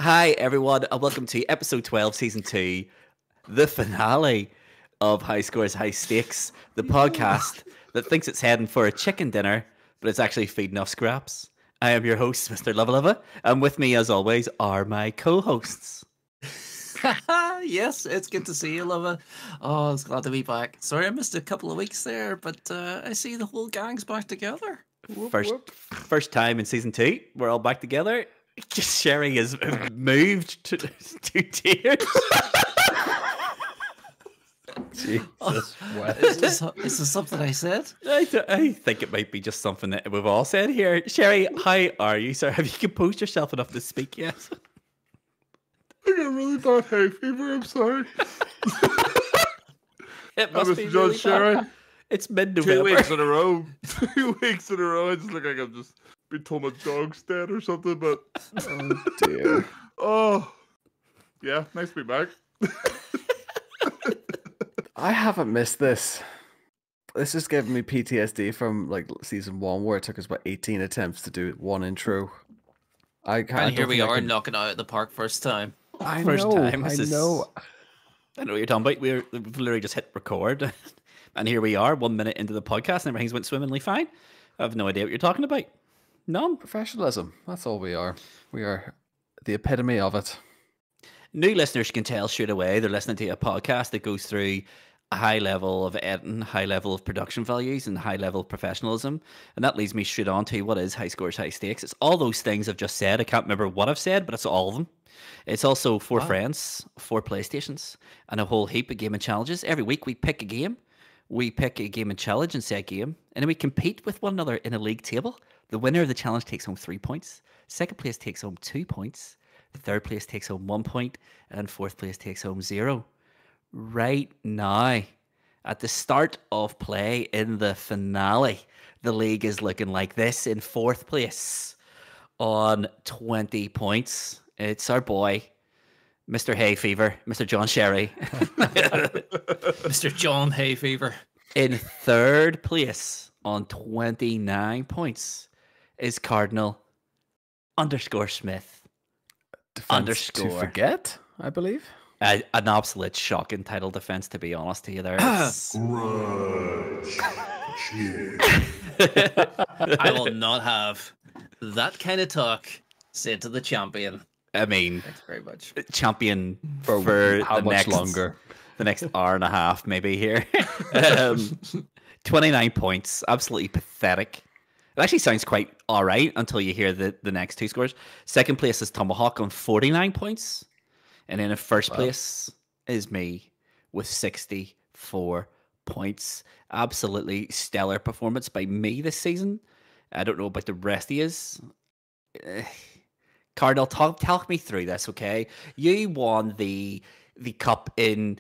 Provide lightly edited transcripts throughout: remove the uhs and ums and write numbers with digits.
Hi, everyone, and welcome to episode 12, season 2, the finale of High Scores, High Stakes, the podcast that thinks it's heading for a chicken dinner, but it's actually feeding off scraps. I am your host, Mr. Lava Lava, and with me, as always, are my co hosts. Yes, it's good to see you, Lava. Oh, it's glad to be back. Sorry I missed a couple of weeks there, but I see the whole gang's back together. First time in season 2, we're all back together. Sherry has moved to tears. Jesus, Is this something I said? I think it might be just something that we've all said here. Sherry, how are you, sir? Have you composed yourself enough to speak yet? I got really bad hay fever. I'm sorry. It must be Mr. really John Sherry. bad. It's mid-November. 2 weeks in a row. 2 weeks in a row. I just look like I've just been told my dog's dead or something. But Oh dear. oh, yeah, nice to be back. I haven't missed this. This is giving me PTSD from like season 1, where it took us about 18 attempts to do one intro. And here we are knocking out at the park first time. First time. I This is- know. I know what you're talking about. We've literally just hit record, and here we are, 1 minute into the podcast, and everything's went swimmingly fine. I have no idea what you're talking about. None. Professionalism. That's all we are. We are the epitome of it. New listeners can tell straight away they're listening to a podcast that goes through a high level of editing, high level of production values, and high level of professionalism. And that leads me straight on to what is High Scores, High Stakes. It's all those things I've just said. I can't remember what I've said, but it's all of them. It's also 4 friends, 4 PlayStations, and a whole heap of game and challenges. Every week we pick a game. We pick a game and challenge and say a game, and then we compete with one another in a league table. The winner of the challenge takes home 3 points. Second place takes home 2 points. The third place takes home 1 point, and fourth place takes home 0. Right now, at the start of play in the finale, the league is looking like this. In fourth place on 20 points, it's our boy, Mr. Hay Fever, Mr. John Sherry. Mr. John Hayfever. In third place on 29 points is Cardinal _Smith. Defense Underscore. to forget, I believe. An absolute shocking title defense, to be honest to you there. It's- I will not have that kind of talk said to the champion. I mean, Thanks very much. champion for How the much next, longer? the next hour and a half, maybe here. 29 points, absolutely pathetic. It actually sounds quite all right until you hear the next 2 scores. Second place is Tomahawk on 49 points. And then in first place is me with 64 points. Absolutely stellar performance by me this season. I don't know about the rest of yous. Cardinal, talk me through this, okay? You won the cup in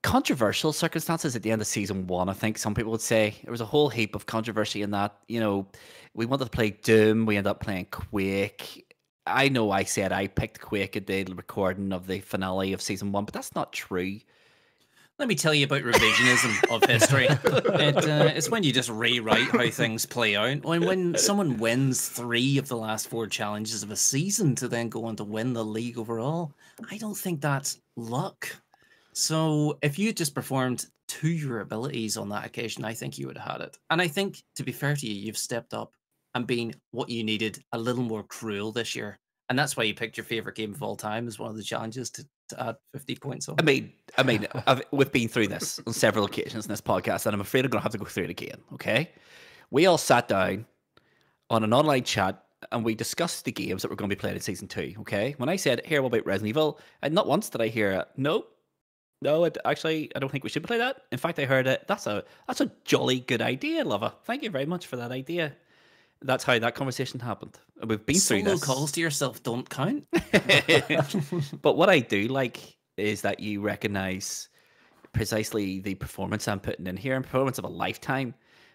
controversial circumstances at the end of season 1, I think some people would say. There was a whole heap of controversy in that. You know, we wanted to play Doom, we ended up playing Quake. I know I said I picked Quake at the recording of the finale of season 1, but that's not true. Let me tell you about revisionism of history. It's when you just rewrite how things play out. When someone wins 3 of the last 4 challenges of a season to then go on to win the league overall, I don't think that's luck. So if you just performed to your abilities on that occasion, I think you would have had it. And I think, to be fair to you, you've stepped up and been what you needed, a little more cruel this year. And that's why you picked your favourite game of all time as one of the challenges to add 50 points on. I mean, we've been through this on several occasions in this podcast, and I'm afraid I'm going to have to go through it again, okay? We all sat down on an online chat, and we discussed the games that were going to be played in Season 2, okay? When I said, here, what about Resident Evil? And not once did I hear, no, I don't think we should play that. In fact, I heard it. That's a jolly good idea, Lava. Thank you very much for that idea. That's how that conversation happened. We've been through Solo this. calls to yourself don't count. But what I do like is that you recognize precisely the performance I'm putting in here, and performance of a lifetime,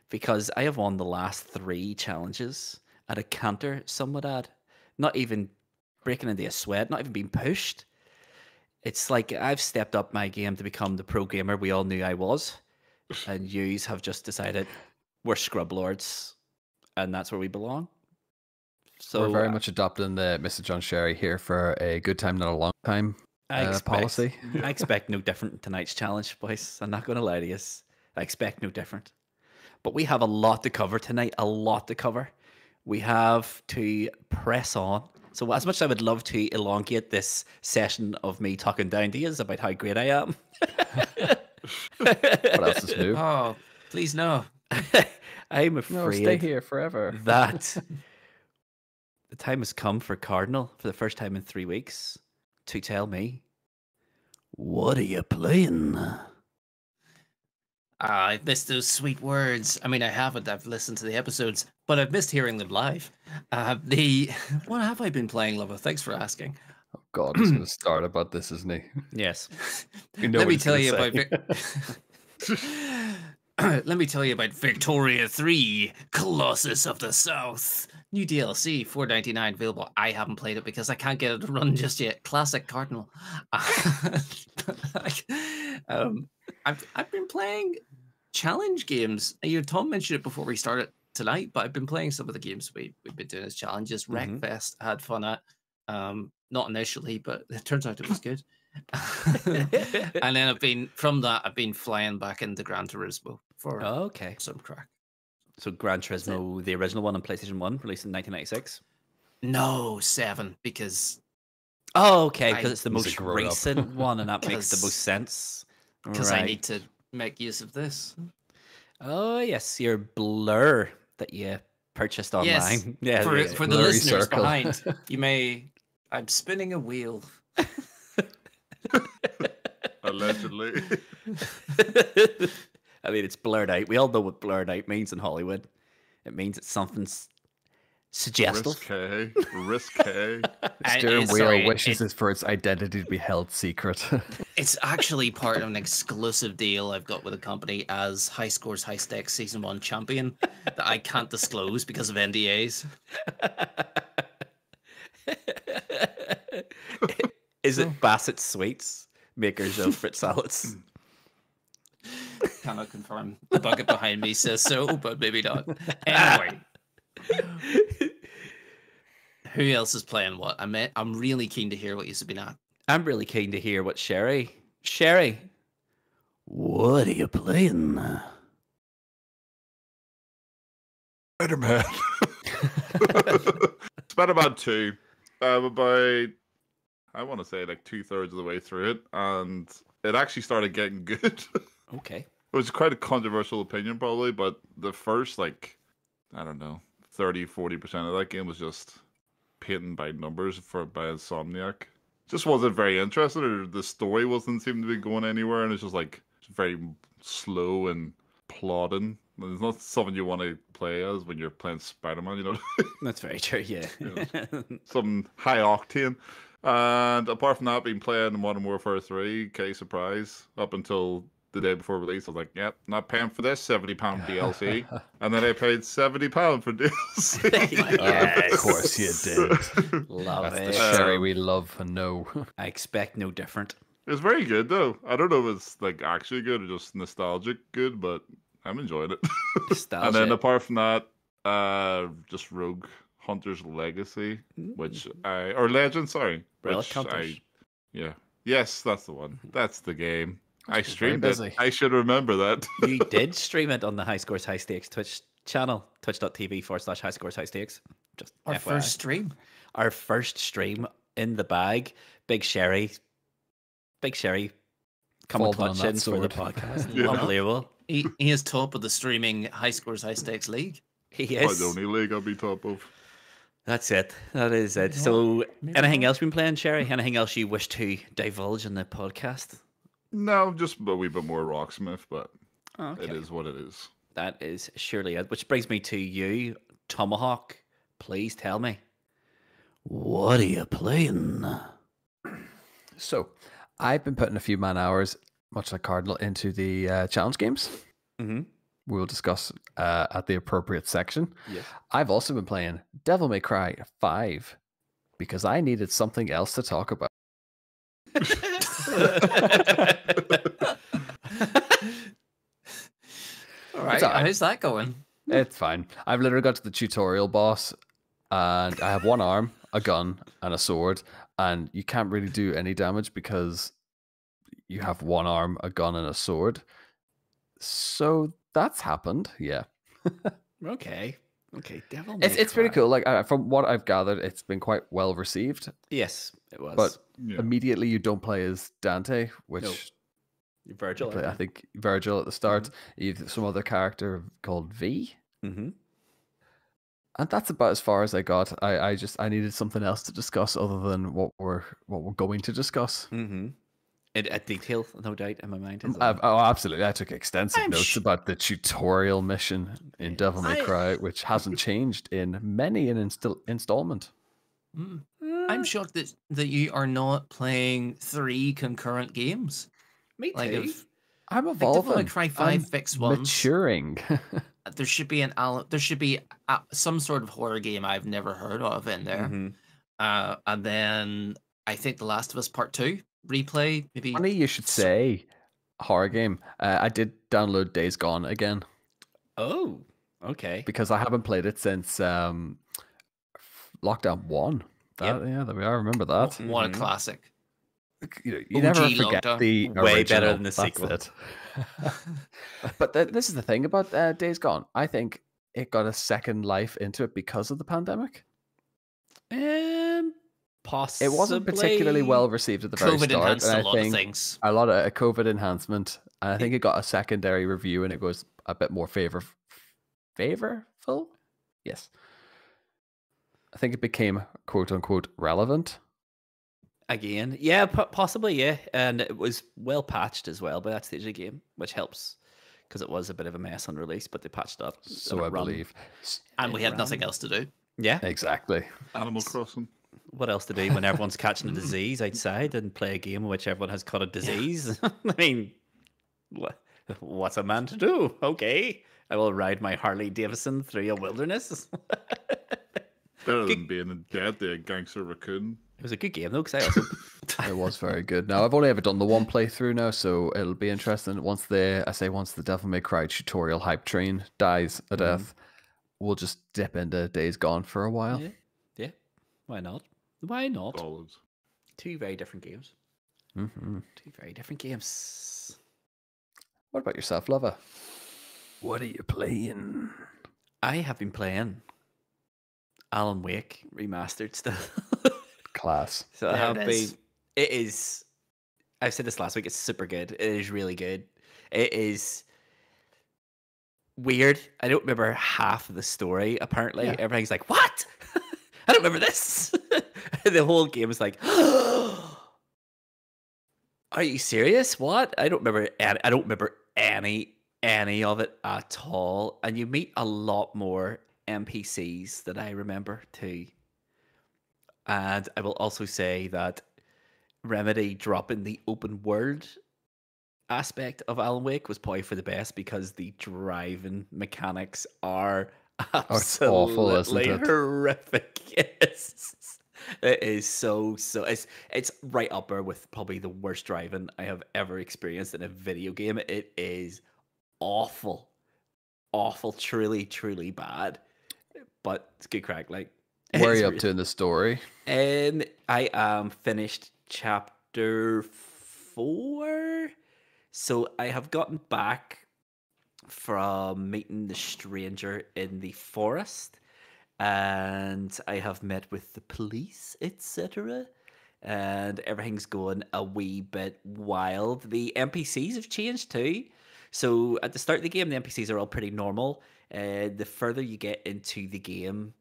because I have won the last 3 challenges at a canter, some would add. Not even breaking into a sweat, not even being pushed. It's like I've stepped up my game to become the pro gamer we all knew I was, and yous have just decided we're scrub lords, and that's where we belong. So We're very much adopting the Mr. John Sherry here for a good time, not a long time policy. I expect no different in tonight's challenge, boys. I'm not going to lie to you. I expect no different. But we have a lot to cover tonight, a lot to cover. We have to press on. So as much as I would love to elongate this session of me talking down to you about how great I am. What else is new? Oh, please no. I'm No, afraid stay here forever. that the time has come for Cardinal, for the first time in 3 weeks, to tell me, what are you playing? I've missed those sweet words. I mean, I haven't. I've listened to the episodes, but I've missed hearing them live. What have I been playing, Lover? Thanks for asking. Oh God, he's going to start about this, isn't he? Yes. You know Let what me he's tell gonna you say. about Let me tell you about Victoria 3, Colossus of the South. New DLC, $4.99 available. I haven't played it because I can't get it to run just yet. Classic Cardinal. I've been playing challenge games. Tom mentioned it before we started tonight, but I've been playing some of the games we've been doing as challenges. Wreckfest, I had fun at. Not initially, but it turns out it was good. And then I've been flying back into Gran Turismo for Okay. some crack. So Gran Turismo, the original one on PlayStation 1, released in 1996? No, 7, because Oh, okay, because it's the He's a most grown-up. recent one, and that makes the 'Cause- most sense. because I need to make use of this. Oh, yes, your Blur that you purchased online. Yes, Yeah, for yeah. the Blurry listeners circle. behind, I'm spinning a wheel. Allegedly. I mean, it's blurred out. We all know what blurred out means in Hollywood. It means it's something suggestive. Risque. Steering wheel Sorry, wishes is for its identity to be held secret. It's actually part of an exclusive deal I've got with a company as High Scores High Stakes Season 1 champion that I can't disclose because of NDAs. Is it Bassett Sweets, makers of fruit salads? Cannot confirm. The bucket behind me says so, but maybe not. Anyway. Who else is playing what? I'm really keen to hear what you've been at. I'm really keen to hear what Sherry, what are you playing? Spider-Man. Spider-Man 2. About, I want to say like 2/3 of the way through it, and it actually started getting good. Okay. It was quite a controversial opinion, probably, but the first, like, I don't know, 30-40% of that game was just painted by numbers by Insomniac. Just wasn't very interested, or the story wasn't seeming to be going anywhere, and it's just like very slow and plodding. It's not something you want to play as when you're playing Spider-Man, you know? That's very true, yeah. Some high octane. And apart from that, been playing Modern Warfare 3, surprise, up until the day before release. I was like, yep, not paying for this £70 DLC. And then I paid £70 for DLC. Of course you did. Love That's the it. Sherry we love and know. I expect no different. It was very good, though. I don't know if it's like actually good or just nostalgic good, but I'm enjoying it. Nostalgia. And then apart from that, just Rogue Hunter's Legacy, or Legend, sorry. Relic which Hunters. Yes, that's the one. That's the game. I streamed busy. it. I should remember that. You did stream it on the High Scores High Stakes Twitch channel, twitch.tv/High Scores High Stakes. Just Our FYI. first stream. Our first stream in the bag. Big Sherry coming Falling on clutch that in for the sword. podcast. Yeah. Unbelievable. He is top of the streaming High Scores High Stakes League. He Probably is. the only league I'll be top of. That's it. That is it. So, anything else been playing, Sherry? Anything else you wish to divulge in the podcast? No, just a wee bit more Rocksmith, but Okay. it is what it is. That is surely it. Which brings me to you, Tomahawk. Please tell me, what are you playing? So, I've been putting a few man hours, much like Cardinal, into the challenge games. Mm-hmm. We'll discuss at the appropriate section. Yes. I've also been playing Devil May Cry 5 because I needed something else to talk about. All right, all right. how's that going? It's fine. I've literally got to the tutorial boss, and I have one arm, a gun, and a sword, and you can't really do any damage because you have one arm, a gun, and a sword. So that's happened, yeah. Okay. Devil May It's pretty Cry. cool. Like from what I've gathered, it's been quite well received. Yes, it was. But Yeah. immediately you don't play as Dante, which No. Virgil. I think Virgil at the start. You've some other character called V. Mm-hmm. And that's about as far as I got. I needed something else to discuss other than what we're going to discuss. Mm-hmm. A detail, no doubt, in my mind. Is that. Oh, absolutely! I took extensive I'm notes sh- about the tutorial mission in Devil May Cry, which hasn't changed in many an installment. I'm shocked that you are not playing 3 concurrent games. Me too. Like if I'm Devil May evolving. Cry 5 I'm fixed once. maturing. there should be some sort of horror game I've never heard of in there. Mhm. And then I think The Last of Us Part 2 replay, maybe. Funny you should say horror game. I did download Days Gone again Oh, okay. because I haven't played it since Lockdown 1. Yep. Yeah, there we are. Remember that? What a Mhm. classic. You OG never forget Lockdown. the Way better original. than the That's sequel. it. But this is the thing about Days Gone. I think it got a second life into it because of the pandemic. Possibly. It wasn't particularly well received at the very COVID start. enhanced and a I lot of think things. a lot of COVID enhancement, and I think it got a secondary review, and it was a bit more favorable. Yes, I think it became quote unquote relevant. Again, yeah, possibly, yeah, and it was well patched as well by that stage of the game, which helps because it was a bit of a mess on release, but they patched up. So and I it ran. believe And we it had ran. nothing else to do. Yeah, exactly. Animal Crossing. what else to do when everyone's catching a disease outside and play a game in which everyone has caught a disease? I mean, what's a man to do? Okay, I will ride my Harley Davidson through a wilderness. Better than being in dead, the gangster raccoon. It was a good game though, because I also It was very good. Now I've only ever done the one playthrough now, so it'll be interesting. Once the Devil May Cry tutorial hype train dies a death, we'll just dip into Days Gone for a while. yeah, why not? Why not? Solid. Two very different games. Mm-hmm. Two very different games. What about yourself, lover? What are you playing? I have been playing Alan Wake remastered still. Class. So I There have it been. is. It is. I said this last week. It's super good. It is really good. It is weird. I don't remember half of the story. Apparently, Yeah. everything's like, "What? I don't remember this." The whole game is like, "Are you serious? What? I don't remember. I don't remember any of it at all." And you meet a lot more NPCs that I remember too. And I will also say that Remedy dropping the open world aspect of Alan Wake was probably for the best because the driving mechanics are it's awful, isn't absolutely it? horrific. Yes. It is so it's right up there with probably the worst driving I have ever experienced in a video game. It is awful, truly bad. But it's good crack. Like, Where are it's you up re- to in the story? And I am finished chapter 4. So I have gotten back from meeting the stranger in the forest, and I have met with the police, etc. And everything's going a wee bit wild. The NPCs have changed too. So at the start of the game, the NPCs are all pretty normal. The further you get into the game,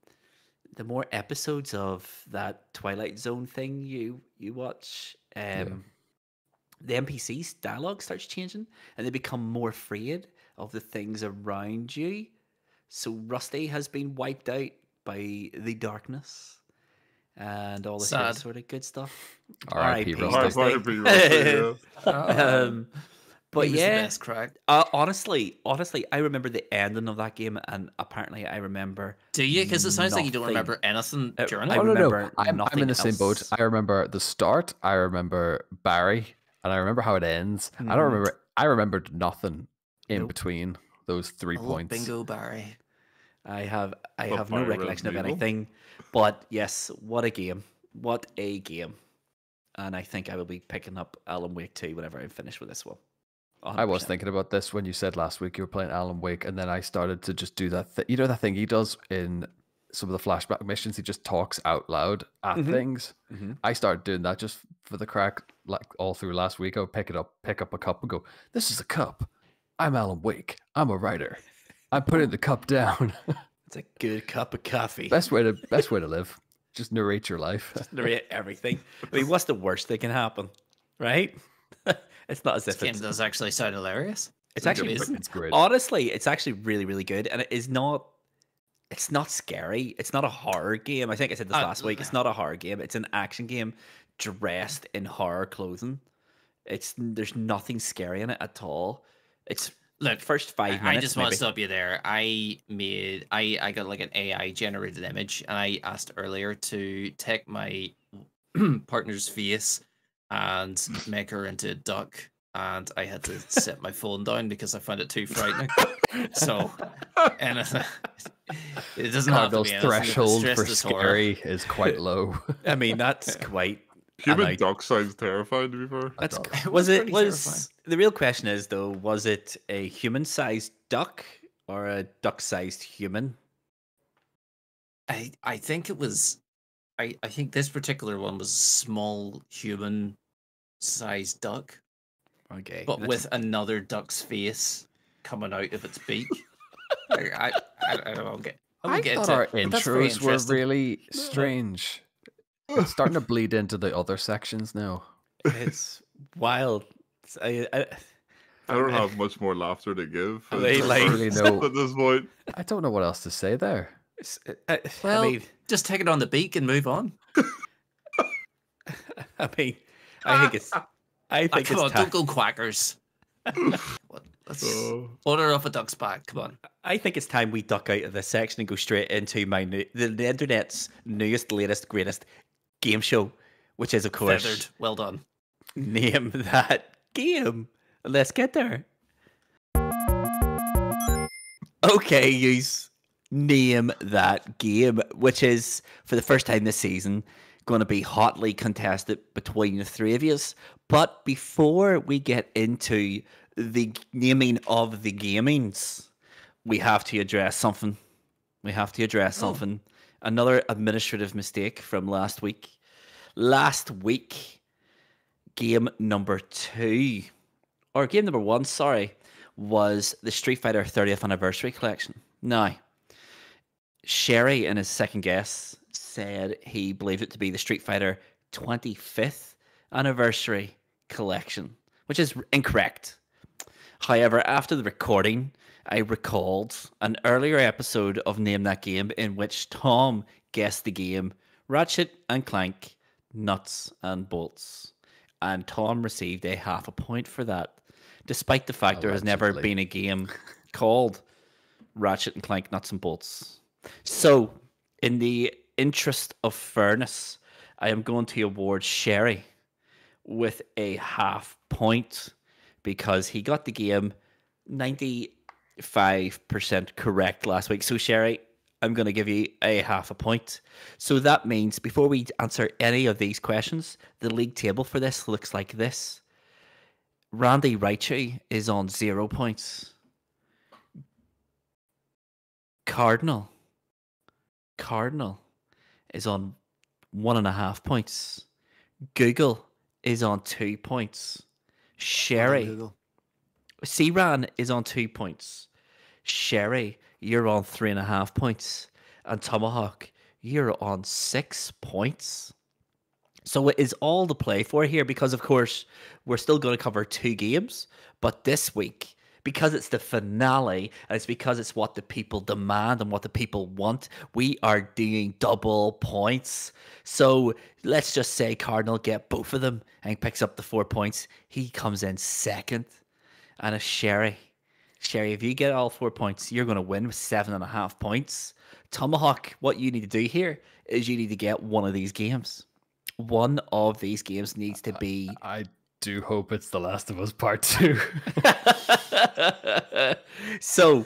the more episodes of that Twilight Zone thing you watch, the NPCs' dialogue starts changing, and they become more afraid of the things around you. So Rusty has been wiped out by the darkness and all this other Sad. sort of good stuff. R.I.P. R.I.P. Rusty. R.I.P. Rusty, yeah. But He was yeah, the best crack. honestly, I remember the ending of that game, and apparently I remember. Do you? Because it sounds like you don't nothing. remember anything during I it. Oh, no. remember I'm in the same boat. else. I remember the start. I remember Barry, and I remember how it ends. I don't Mhm. remember. I remembered nothing in Nope. between those 3 Oh, points. bingo, Barry. I have no Fire recollection of Resident Evil. anything, but yes, what a game! What a game! And I think I will be picking up Alan Wake 2 whenever I'm finished with this one. I was 100%. thinking about this when you said last week you were playing Alan Wake, and then I started to just do that. You know that thing he does in some of the flashback missions? He just talks out loud at things. I started doing that just for the crack, like all through last week. I would pick up a cup, and go, "This is a cup. I'm Alan Wake. I'm a writer. I'm putting the cup down." It's a good cup of coffee. best way to live. Just narrate your life. Narrate everything. I mean, what's the worst that can happen, right? It's not as This if game it's. does actually sound hilarious. It's actually It's great. honestly, it's actually really, really good, and it is not. It's not scary. It's not a horror game. I think I said this last week. It's not a horror game. It's an action game dressed in horror clothing. There's nothing scary in it at all. It's Look, first 5 minutes. I just want maybe. to stop you there. I got like an AI generated image, and I asked earlier to take my partner's face and make her into a duck, and I had to set my phone down because I found it too frightening. So, and it doesn't have to Cardinal's be anything. If it's threshold stressed for as horror. scary is quite low. I mean, that's quite. Human I- duck sounds terrifying, to be fair. That's It was it pretty was terrifying. the real question is though, was it a human-sized duck or a duck-sized human? I think it was. I think this particular one was a small human sized duck, Okay, but with another duck's face coming out of its beak. I don't get. I get thought into our it, but that's very intros were interesting. really strange. It's starting to bleed into the other sections now. it's wild. I don't have much more laughter to give. They at like- Really no. this point. I don't know what else to say there. Well, I mean, just take it on the beak and move on. I think it's. I think Come it's on, time. don't go quackers. Let's Oh. order off a duck's back. Come on. I think it's time we duck out of this section and go straight into the internet's newest, latest, greatest game show, which is of course Feathered. Well done. Name That Game. Let's get there. Okay, use Name That Game, which is for the first time this season going to be hotly contested between the three of you. But before we get into the naming of the gamings, we have to address something. Another administrative mistake from last week. Last week, game number 1, sorry, was the Street Fighter 30th Anniversary Collection. Now, Sherry, in his second guess, said he believed it to be the Street Fighter 25th Anniversary Collection, which is incorrect. However, after the recording, I recalled an earlier episode of Name That Game in which Tom guessed the game Ratchet and Clank, Nuts and Bolts. And Tom received a half a point for that, despite the fact there has never Allegedly. been a game called Ratchet and Clank, Nuts and Bolts. So, in the interest of fairness, I am going to award Sherry with a half point because he got the game 95% correct last week. So, Sherry, I'm going to give you a half a point. So that means before we answer any of these questions, the league table for this looks like this. Randy Raichu is on 0 points. Cardinal is on 1.5 points. Google is on 2 points. Sherry, C-Ran is on 2 points. Sherry, you're on 3.5 points. And Tomahawk, you're on 6 points. So it is all to play for here because, of course, we're still going to cover 2 games. But this week, because it's the finale and it's because it's what the people demand and what the people want, we are doing double points. So let's just say Cardinal get both of them and he picks up the 4 points. He comes in second. And a Sherry, if you get all 4 points, you're going to win with 7.5 points. Tomahawk, what you need to do here is you need to get one of these games. One of these games needs to be... I do hope it's The Last of Us Part 2. So,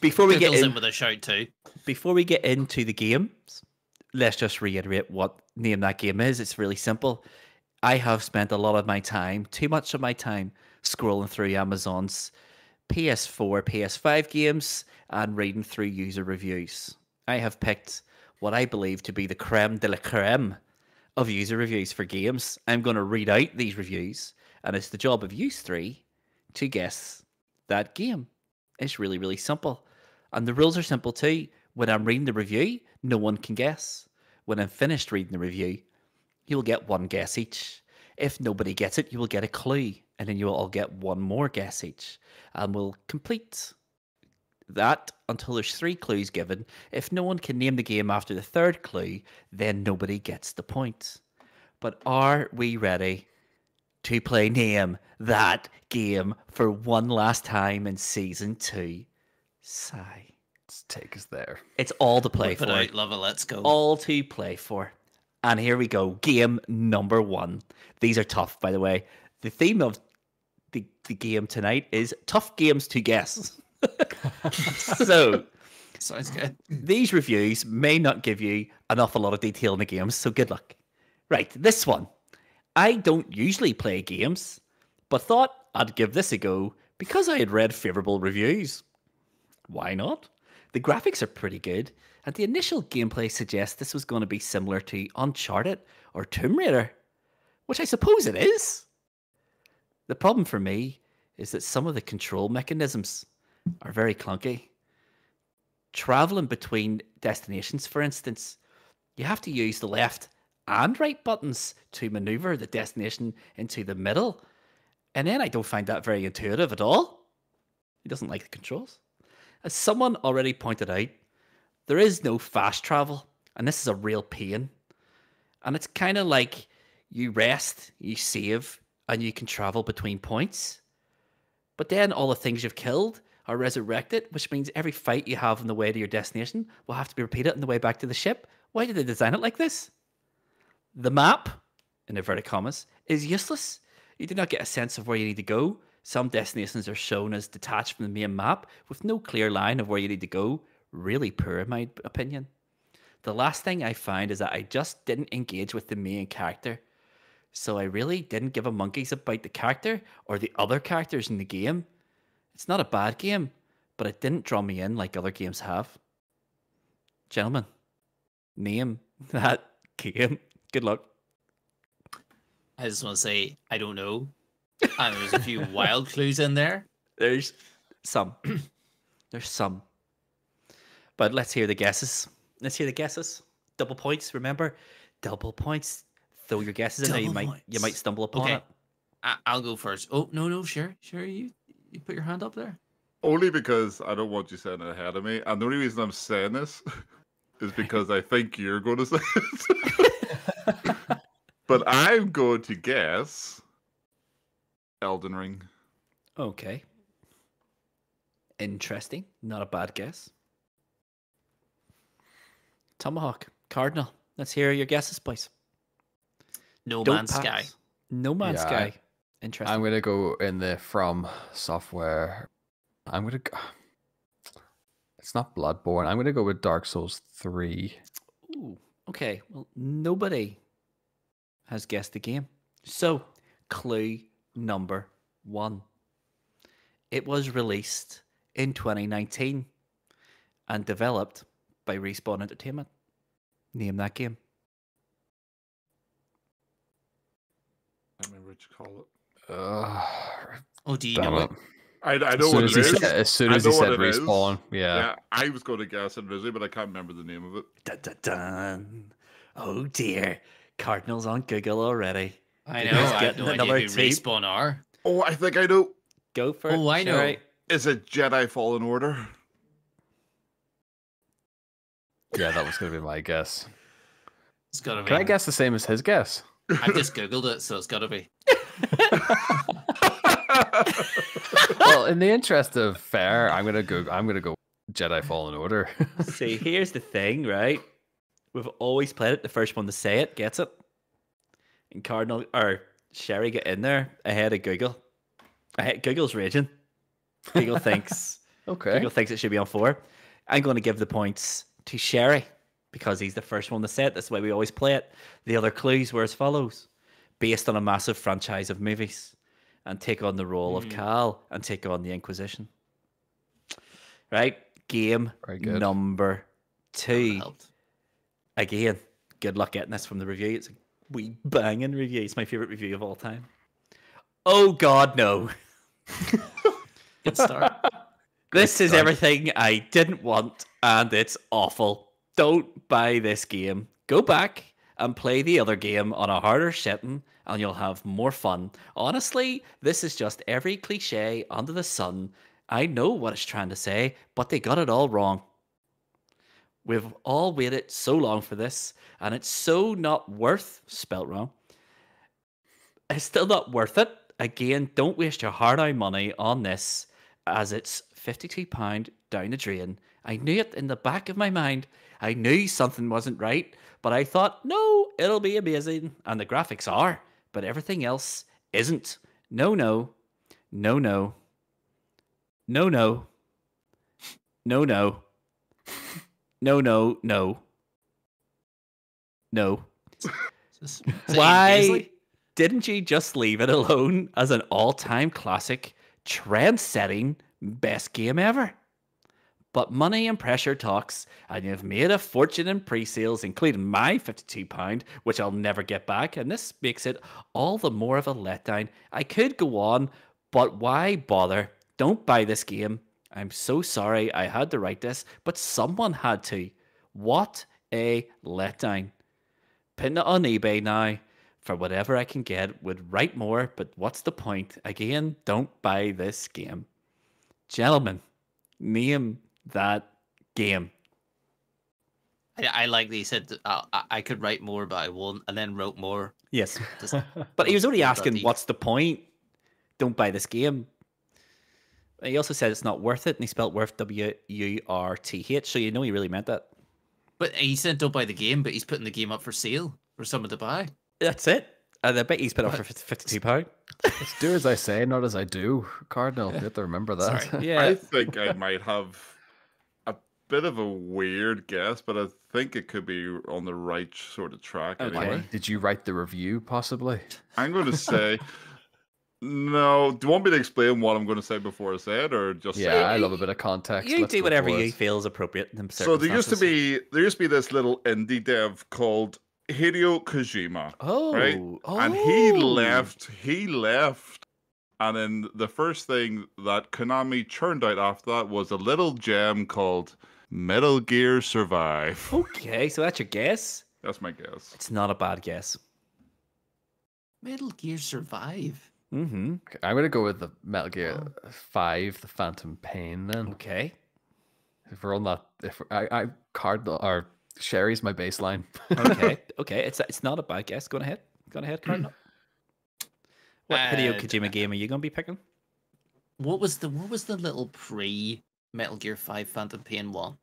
Before we get Google's in in, with a shout too. before we get into the games, let's just reiterate what Name That Game is. It's really simple. I have spent a lot of my time, too much of my time, scrolling through Amazon's PS4, PS5 games and reading through user reviews. I have picked what I believe to be the creme de la creme of user reviews for games. I'm going to read out these reviews, and it's the job of you three to guess that game. It's really, really simple. And the rules are simple too. When I'm reading the review, no one can guess. When I'm finished reading the review, you'll get one guess each. If nobody gets it, you will get a clue, and then you'll all get one more guess each. And we'll complete that until there's 3 clues given. If no one can name the game after the 3rd clue, then nobody gets the point. But are we ready to play Name That Game for one last time in Season 2? Sigh. Let's take us there. It's all to play Whip for. it out, love it, let's go. All to play for. And here we go. Game number 1. These are tough, by the way. The theme of the game tonight is tough games to guess. So, Sounds good. these reviews may not give you an awful lot of detail in the games, so good luck. Right, this one. I don't usually play games, but thought I'd give this a go because I had read favourable reviews. Why not? The graphics are pretty good, and the initial gameplay suggests this was going to be similar to Uncharted or Tomb Raider, which I suppose it is. The problem for me is that some of the control mechanisms are very clunky. Traveling between destinations, for instance, you have to use the left and right buttons to maneuver the destination into the middle. And then I don't find that very intuitive at all. He doesn't like the controls. As someone already pointed out, there is no fast travel, and this is a real pain. And it's kind of like you rest, you save, and you can travel between points. But then all the things you've killed are resurrected, which means every fight you have on the way to your destination will have to be repeated on the way back to the ship. Why did they design it like this? The map, in inverted commas, is useless. You do not get a sense of where you need to go. Some destinations are shown as detached from the main map with no clear line of where you need to go. Really poor, in my opinion. The last thing I found is that I just didn't engage with the main character. So I really didn't give a monkey's about the character or the other characters in the game. It's not a bad game, but it didn't draw me in like other games have. Gentlemen, name that game. Good luck. I just want to say, I don't know. And there's a few wild clues in there. There's some. There's some. But let's hear the guesses. Let's hear the guesses. Double points, remember? Double points. Throw your guesses in there. You might stumble upon Okay. it. I'll go first. Oh, no, sure. You put your hand up there. Only because I don't want you saying it ahead of me. And the only reason I'm saying this is because I think you're going to say it. But I'm going to guess Elden Ring. Okay. Interesting. Not a bad guess. Tomahawk. Cardinal. Let's hear your guesses, boys. No Don't Man's pass. Sky. No Man's Yeah, Sky. Interesting. I'm gonna go in the From Software. I'm gonna go. It's not Bloodborne. I'm gonna go with Dark Souls 3. Ooh, okay. Well, nobody has guessed the game. So, clue number 1. It was released in 2019 and developed by Respawn Entertainment. Name that game. I remember what you call it. Oh, do you Damn know it. it? I know As soon what as it he is. said, as soon I as he know what said it is. Respawn, yeah. I was going to guess it visually, but I can't remember the name of it. Dun, dun, dun. Oh dear. Cardinals on Google already. I Did know. you I get have no the idea number who 2? Respawn are. Oh, I think I know. Go for it. Oh, I know. Sherry. Is it Jedi Fallen Order? Yeah, that was gonna be my guess. It's got to be. Can I guess the same as his guess? I've just Googled it, so it's got to be. Well, in the interest of fair, I'm gonna go Jedi Fallen Order. See, here's the thing, right? We've always played it. The first one to say it gets it. And Cardinal or Sherry get in there ahead of Google. Google's raging. Google thinks Okay. Google thinks it should be on 4. I'm going to give the points to Sherry because he's the first one to say it. That's the way we always play it. The other clues were as follows. Based on a massive franchise of movies and take on the role of Cal and take on the Inquisition. Right? Game Very good. number 2. Helped. Again, good luck getting this from the review. It's a wee banging review. It's my favourite review of all time. Oh, God, no. Good start. This is everything I didn't want, and it's awful. Don't buy this game. Go back and play the other game on a harder setting, and you'll have more fun. Honestly, this is just every cliche under the sun. I know what it's trying to say, but they got it all wrong. We've all waited so long for this, and it's so not worth, spelt wrong. It's still not worth it. Again, don't waste your hard-earned money on this, as it's £52 down the drain. I knew it in the back of my mind. I knew something wasn't right, but I thought, no, it'll be amazing. And the graphics are, but everything else isn't. No, no, no, no, no, no, no, no, no, no, no, no. Is that Ian Why Paisley? didn't you just leave it alone as an all-time classic, trend-setting, best game ever? But money and pressure talks, and you've made a fortune in pre-sales, including my £52, which I'll never get back, and this makes it all the more of a letdown. I could go on, but why bother? Don't buy this game. I'm so sorry I had to write this, but someone had to. What a letdown. Putting it on eBay now for whatever I can get, would write more, but what's the point? Again, don't buy this game. Gentlemen, name that game. I like that he said I could write more, but I won't, and then wrote more. Yes. Just, But he was only Not that asking, deep. what's the point? Don't buy this game. He also said it's not worth it, and he spelled worth W-U-R-T-H, so you know he really meant that. but he said don't buy the game, but he's putting the game up for sale for someone to buy. That's it. And I bet he's put it up for £52. Let's do as I say, not as I do. Cardinal, you have to remember that. Sorry. Yeah. I think I might have a bit of a weird guess, but I think it could be on the right sort of track Okay. anyway. Did you write the review, possibly? I'm going to say no. Do you want me to explain what I'm going to say before I say it, or just say Yeah, I it? love a bit of context. You Let's do go whatever for you it. feel is appropriate in the So there used to circumstances. be this little indie dev called Hideo Kojima. Oh, right? oh. And he left, and then the first thing that Konami churned out after that was a little gem called Metal Gear Survive. Okay, so that's your guess. That's my guess. It's not a bad guess. Metal Gear Survive. Mm-hmm. Okay, I'm going to go with the Metal Gear 5, the Phantom Pain, then. Okay. If we're on that, I Cardinal, or Sherry's my baseline. Okay. Okay. It's not a bad guess. Go on ahead. Go on ahead, Cardinal. What Hideo Kojima game are you going to be picking? What was the little pre Metal Gear 5 Phantom Pain one?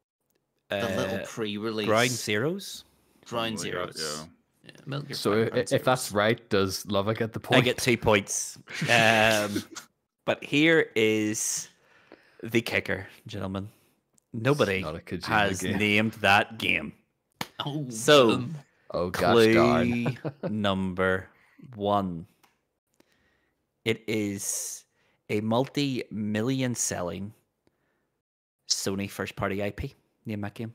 The little pre-release Ground Zeroes. Ground Something like that, Zeroes. Yeah, Metal Gear So 5 Ground if that's Zeroes. right, does Lova get the point? I get 2 points. But here is the kicker, gentlemen. Nobody not a Kojima has game. named that game. Oh, So, boom. Oh gosh darn. clue number 1. It is a multi-million selling Sony first-party IP. Name that game.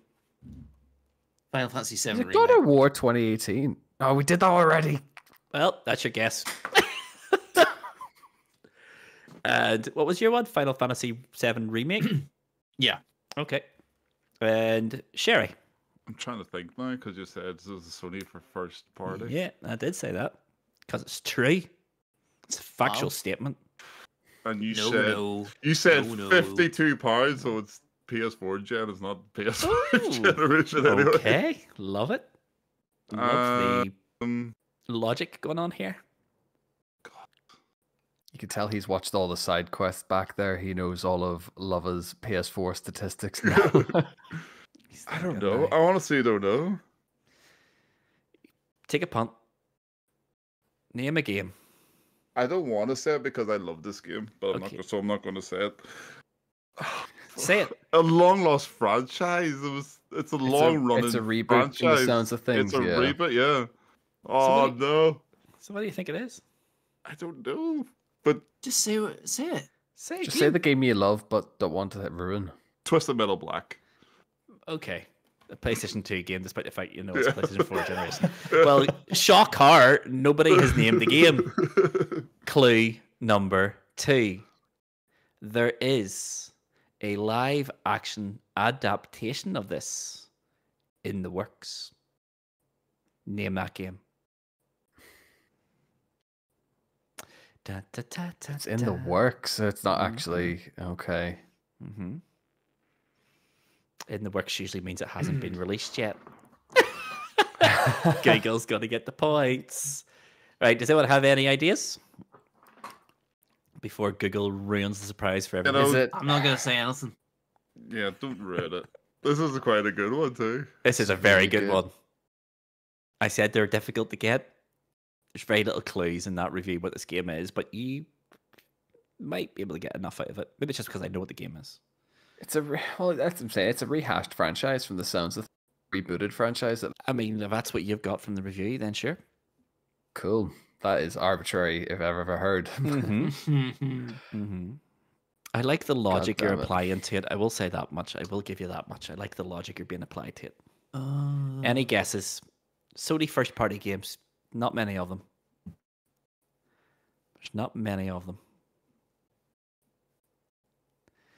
Final Fantasy Is 7 it God remake. of War 2018? Oh, we did that already. Well, that's your guess. And what was your one? Final Fantasy VII Remake? Yeah. Okay. And Sherry. I'm trying to think now because you said this is Sony for first party. Yeah, I did say that. Because it's true. It's a factual Wow. statement. And you No, said no. £52, so it's PS4 gen, it's not PS5 Ooh. generation anyway. Okay. Love it. Love the Um, logic going on here. You can tell he's watched all the side quests back there. He knows all of Lova's PS4 statistics now. He's I that don't good know. now. I honestly don't know. Take a punt. Name a game. I don't want to say it because I love this game, but Okay. I'm not going to say it. Say it. A long lost franchise. It's a long running. It's a reboot franchise. from the sounds of things. It's a yeah. reboot, yeah. Oh Somebody- no, So what do you think it is? I don't know. But Just say it. Say it. Just say the game you love but don't want to ruin. Twisted Metal Black. Okay. A PlayStation 2 game, despite the fact you know it's a PlayStation 4 generation. Well, shocker, nobody has named the game. Clue number 2. There is a live action adaptation of this in the works. Name that game. It's in the works, so it's not actually okay. Mm-hmm. In the works usually means it hasn't been released yet. Google's got to get the points. Right, does anyone have any ideas? Before Google ruins the surprise for everyone. know- Is it? I'm not gonna say anything. Yeah, don't read it. This is quite a good one too. This is a very Really good good. one. I said they're difficult to get. There's very little clues in that review what this game is, but you might be able to get enough out of it. Maybe it's just because I know what the game is. It's a well. That's what I'm saying. It's a rehashed franchise from the sounds of rebooted franchise. That I mean, if that's what you've got from the review, then sure. cool. That is arbitrary if I've ever heard. Mm-hmm. Mm-hmm. I like the logic you're damn it. applying to it. I will say that much. I will give you that much. I like the logic you're being applied to it. Uh, Any guesses? Sony first party games. Not many of them. There's not many of them.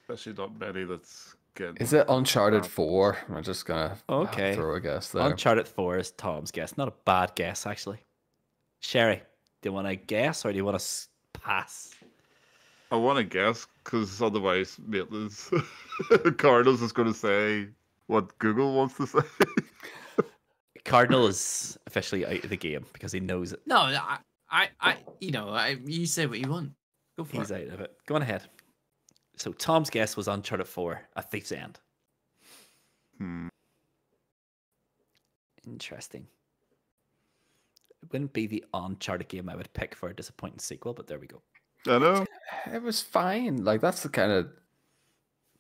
Especially not many that's getting. Is it Uncharted 4? I'm just gonna Okay. throw a guess there. Uncharted 4 is Tom's guess. Not a bad guess, actually. Sherry, do you want to guess or do you want to pass? I want to guess because otherwise, Maitland's Cardinals is going to say what Google wants to say. Cardinal is officially out of the game because he knows it. no, you say what you want. Go for He's it. out of it. Go on ahead. So Tom's guess was Uncharted 4, A Thief's End. Hmm. Interesting. It wouldn't be the Uncharted game I would pick for a disappointing sequel, but there we go. I know. It was fine. Like that's the kind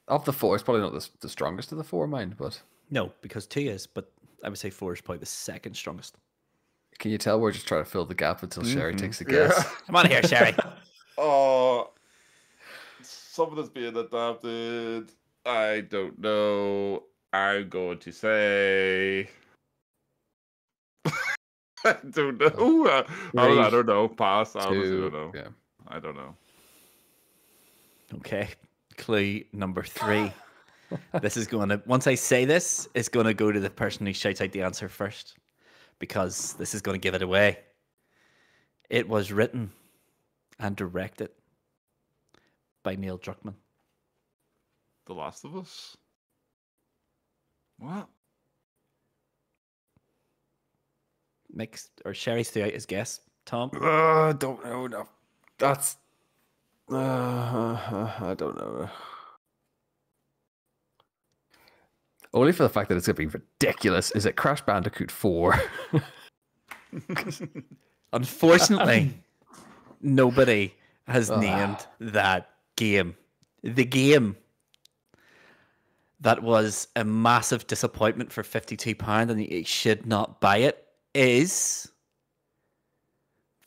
of the 4. It's probably not the strongest of the 4, mind. But No, because 2 is, but I would say 4 is probably the second strongest. can you tell we're just trying to fill the gap until Sherry takes a guess? Come on here, Sherry. Oh, something that's being adapted. I don't know. I'm going to say. I don't know. I don't know. Pass. I honestly don't know. Yeah. I don't know. Okay. Clue number 3. This is going to, once I say this, it's going to go to the person who shouts out the answer first because this is going to give it away. It was written and directed by Neil Druckmann. The Last of Us. What? Mixed or Sherry's threw out his guess. Tom? Don't know. No, that's. I don't know. Only for the fact that it's going to be ridiculous. Is it Crash Bandicoot 4? Unfortunately, nobody has Ah. named that game. The game that was a massive disappointment for £52 and you should not buy it is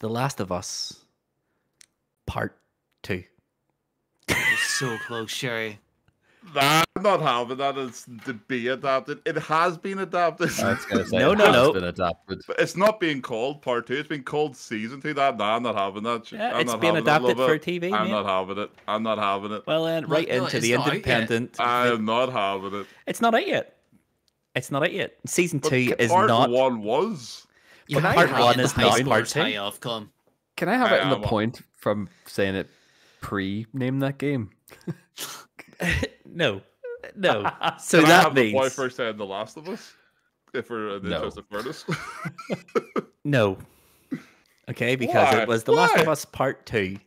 The Last of Us Part 2. You're so close, Sherry. Nah, I'm not having that. It's to be adapted. It has been adapted. I was going to say No, it no, has no. been adapted. But it's not being called Part 2. It's been called Season 2. Nah, I'm not having that. Yeah, I'm it's not been having it, adapted love for it. TV, I'm mate. not having it. I'm not having it. Well, then, right No, into it's the not out yet. independent. I am not having it. It's not out yet. It's not out yet. Season But 2 is Part not. 1 was. You But have part to one rate is the not high part scores two. high off, come. Can I have it in the well- point from saying it pre-name that game? No. No. So Can I that have the boy means. first saying The Last of Us? If we're in the No. interest of fairness. No. Okay, because Why? it was The Last of Why? Us Part 2.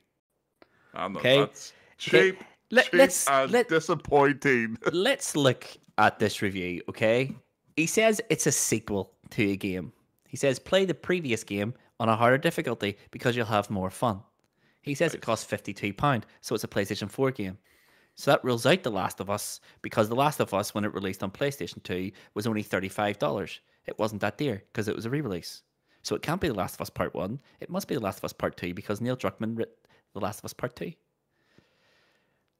I'm not. Okay. That's cheap. cheap Let's and disappointing. let's look at this review, okay? He says it's a sequel to a game. He says play the previous game on a harder difficulty because you'll have more fun. He says it costs £52, so it's a PlayStation 4 game. So that rules out The Last of Us, because The Last of Us, when it released on PlayStation 2, was only $35. It wasn't that dear because it was a re-release. So it can't be The Last of Us Part 1. It must be The Last of Us Part 2 because Neil Druckmann wrote The Last of Us Part 2.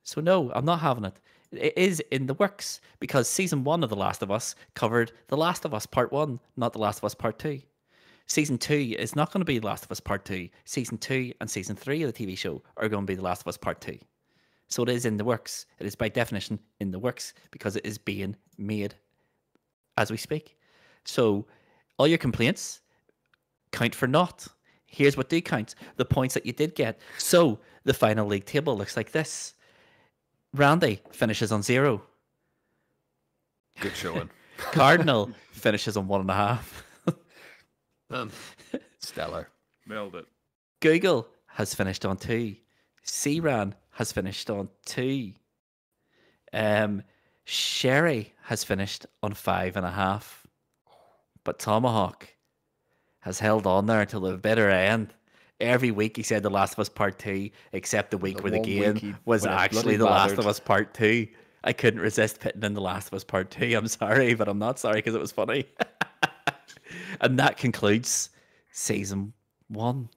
So no, I'm not having it. It is in the works because Season 1 of The Last of Us covered The Last of Us Part 1, not The Last of Us Part 2. Season 2 is not going to be The Last of Us Part 2. Season 2 and Season 3 of the TV show are going to be The Last of Us Part 2. So it is in the works. It is by definition in the works because it is being made as we speak. So all your complaints count for naught. Here's what do count: the points that you did get. So the final league table looks like this. Randy finishes on 0. Good showing. Cardinal finishes on 1.5. Stellar. Nailed it. Google has finished on 2. C-Ran has finished on 2. Sherry has finished on 5.5. But Tomahawk has held on there until the bitter end. Every week he said The Last of Us Part 2, except the week where the game was actually The Last of Us Part 2. I couldn't resist putting in The Last of Us Part 2. I'm sorry, but I'm not sorry because it was funny. And that concludes Season 1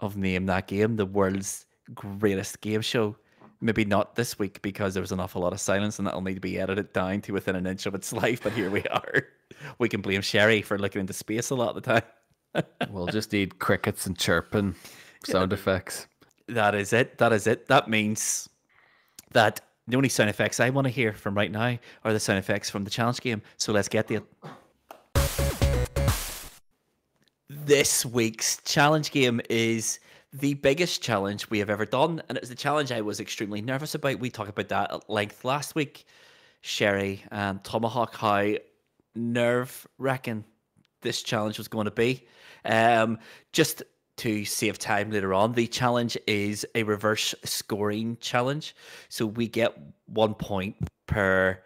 of Name That Game, the world's greatest game show. Maybe not this week because there was an awful lot of silence and that'll need to be edited down to within an inch of its life, but here we are. We can blame Sherry for looking into space a lot of the time. We'll just need crickets and chirping sound effects. That is it. That is it. That means that the only sound effects I want to hear from right now are the sound effects from the challenge game. So let's get to it. This week's challenge game is the biggest challenge we have ever done, and it was the challenge I was extremely nervous about. We talked about that at length last week. Sherry and Tomahawk, how nerve-wracking this challenge was going to be. Just to save time later on, the challenge is a reverse scoring challenge. So we get 1 point per...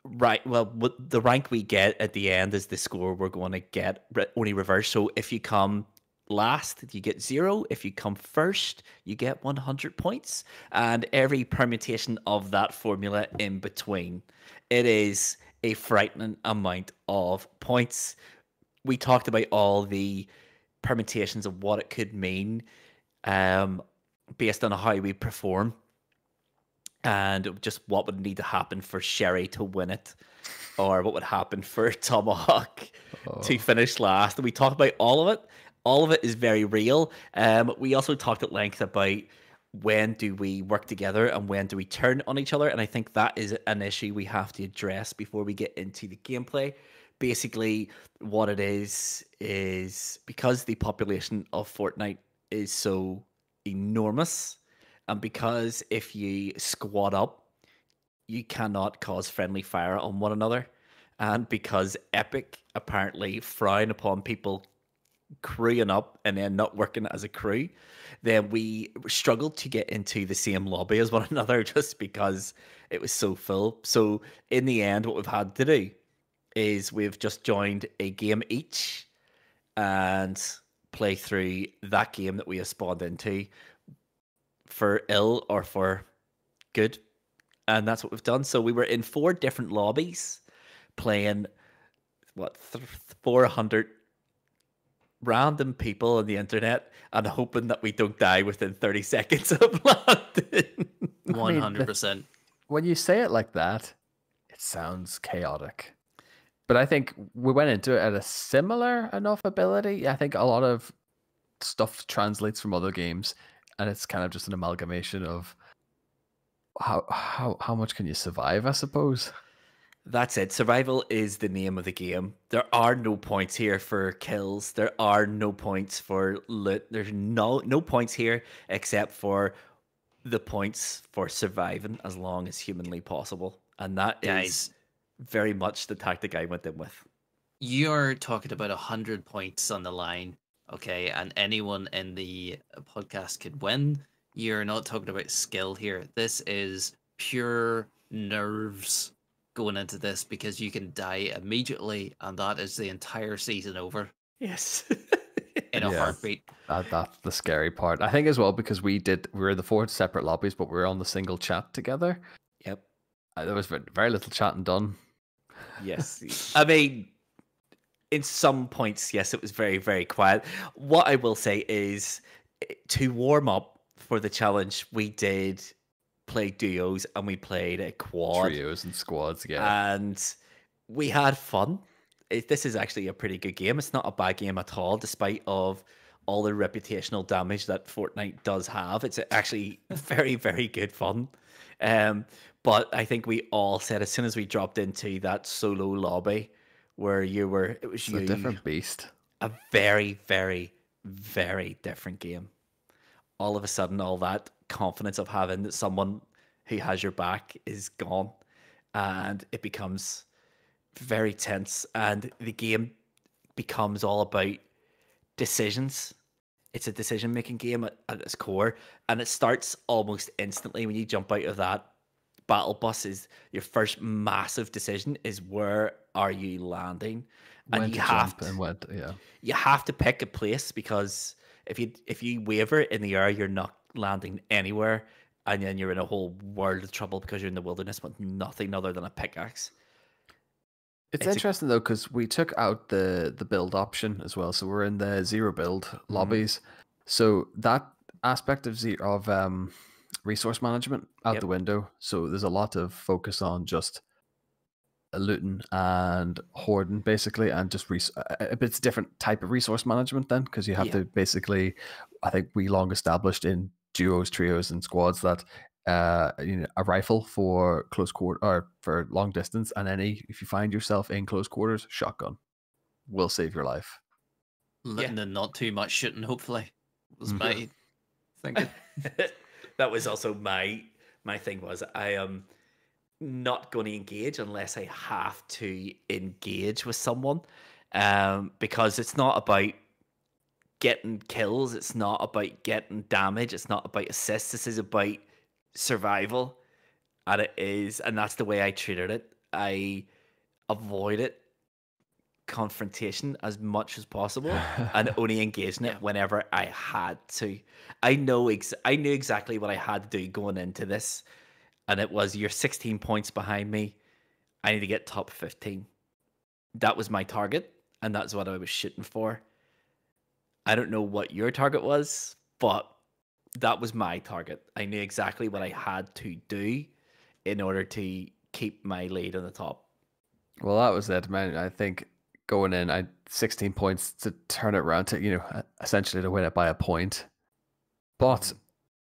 Right, well, the rank we get at the end is the score we're going to get, only reverse. So if you come last, you get 0. If you come first, you get 100 points. And every permutation of that formula in between. It is a frightening amount of points. We talked about all the permutations of what it could mean based on how we perform. And just what would need to happen for Sherry to win it, or what would happen for Tomahawk to finish last. And we talked about all of it. All of it is very real. We also talked at length about when do we work together and when do we turn on each other. And I think that is an issue we have to address before we get into the gameplay. Basically, what it is because the population of Fortnite is so enormous, and because if you squad up, you cannot cause friendly fire on one another. And because Epic apparently frown upon people crewing up and then not working as a crew, then we struggled to get into the same lobby as one another just because it was so full. So in the end, what we've had to do is we've just joined a game each and play through that game that we have spawned into, for ill or for good. And that's what we've done. So we were in 4 different lobbies playing 400 random people on the internet and hoping that we don't die within 30 seconds of landing. 100%. When you say it like that, it sounds chaotic. But I think we went into it at a similar enough ability. I think a lot of stuff translates from other games, and it's kind of just an amalgamation of how much can you survive, I suppose. That's it. Survival is the name of the game. There are no points here for kills. There are no points for loot. There's no points here except for the points for surviving as long as humanly possible. And that is very much the tactic I went in with. You're talking about 100 points on the line, okay? And anyone in the podcast could win. You're not talking about skill here. This is pure nerves going into this, because you can die immediately and that is the entire season over. Yes. in a Yeah. heartbeat. That's the scary part. I think as well because we were in the 4 separate lobbies, but we were on the single chat together. Yep. There was very little chatting done. Yes. I mean, in some points, yes, it was very, very quiet. What I will say is, to warm up for the challenge, we did play duos and we played a quad. Trios and squads, yeah. And we had fun. This is actually a pretty good game. It's not a bad game at all, despite of all the reputational damage that Fortnite does have. It's actually very, very good fun. But I think we all said as soon as we dropped into that solo lobby where it was It's you, a different beast. a very, very, very different game. All of a sudden, all that confidence of having someone who has your back is gone, and it becomes very tense, and the game becomes all about decisions. It's a decision-making game at its core, and it starts almost instantly when you jump out of that battle bus. Is your first massive decision is where are you landing, and When you to have jump and when to, yeah. you have to pick a place, because if you waver in the air, you're not landing anywhere, and then you're in a whole world of trouble because you're in the wilderness with nothing other than a pickaxe. It's It's a- interesting though because we took out the build option as well, so we're in the zero build lobbies. So that aspect of resource management out Yep. the window. So there's a lot of focus on just looting and hoarding basically, and just it's a different type of resource management then because you have Yeah. to basically. I think we long established in duos, trios, and squads that a rifle for close quarter or for long distance, and if you find yourself in close quarters, shotgun will save your life. Letting in not too much shooting, hopefully, was my thinking. That was also my thing. Was I am not going to engage unless I have to engage with someone, because it's not about getting kills, it's not about getting damage, it's not about assists. This is about survival, and that's the way I treated it. I avoided confrontation as much as possible and only engaged in it whenever I had to. I knew exactly what I had to do going into this, and it was, you're 16 points behind me. I need to get top 15. That was my target, and that's what I was shooting for. I don't know what your target was, but that was my target. I knew exactly what I had to do in order to keep my lead on the top. Well, that was it, man. I think going in, I 16 points to turn it around to essentially to win it by a point. But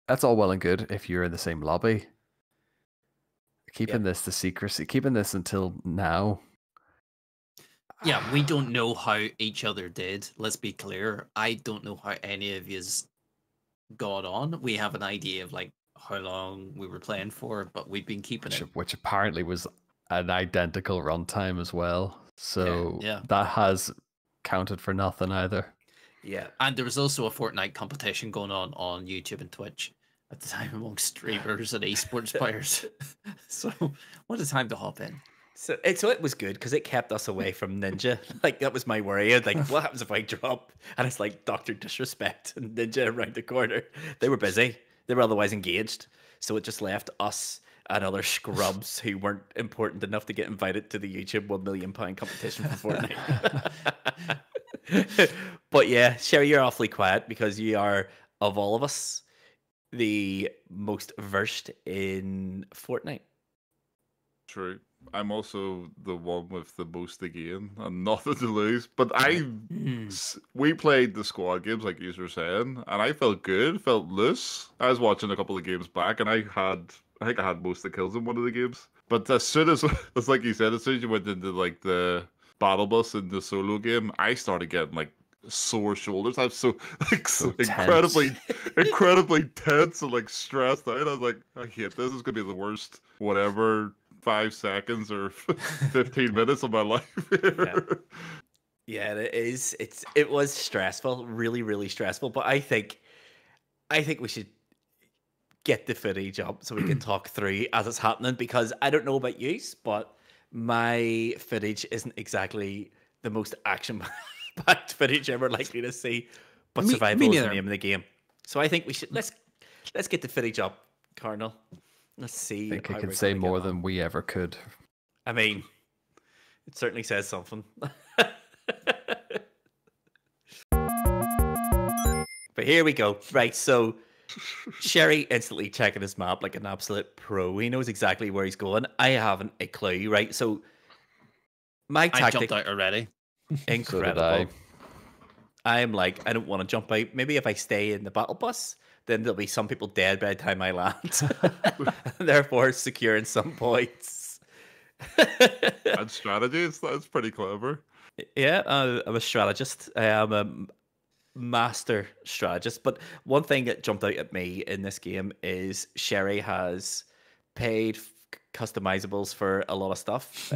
that's all well and good if you're in the same lobby. Keeping this the secrecy, keeping this until now. Yeah, we don't know how each other did. Let's be clear. I don't know how any of yous got on. We have an idea of like how long we were playing for, but we've been keeping it. Which apparently was an identical runtime as well. So Yeah. that has counted for nothing either. Yeah. And there was also a Fortnite competition going on YouTube and Twitch at the time amongst streamers and esports players. So what a time to hop in. So it was good because it kept us away from Ninja. Like, that was my worry. Like, what happens if I drop? And it's like Dr. Disrespect and Ninja around the corner. They were busy. They were otherwise engaged. So it just left us and other scrubs who weren't important enough to get invited to the YouTube £1 million competition for Fortnite. But yeah, Sherry, you're awfully quiet because you are, of all of us, the most versed in Fortnite. True. I'm also the one with the most to gain and nothing to lose. But we played the squad games like you were saying, and I felt good, felt loose. I was watching a couple of games back, and I think I had most of the kills in one of the games. But as soon as, it's like you said, as soon as you went into like the battle bus in the solo game, I started getting like sore shoulders. I was so incredibly tense and like stressed out. I was like, I hate this. It's gonna be the worst whatever 5 seconds or 15 minutes of my life. Yeah, it is. It was stressful, really, really stressful. But I think we should get the footage up so we can talk through as it's happening, because I don't know about you, but my footage isn't exactly the most action-packed footage ever likely to see. but Me survival is the neither. name of the game. So I think we should let's get the footage up, Cardinal. Let's see. I think it how can we're say gonna get more on. than we ever could. I mean, it certainly says something. But here we go. Right, so Sherry instantly checking his map like an absolute pro. He knows exactly where he's going. I haven't a clue, right? So my I tactic, jumped out already. incredible. So did I. I'm like, I don't want to jump out. Maybe if I stay in the battle bus, then there'll be some people dead by the time I land. Therefore, securing some points. And strategy, that's pretty clever. Yeah, I'm a strategist. I am a master strategist. But one thing that jumped out at me in this game is Sherry has paid customizables for a lot of stuff.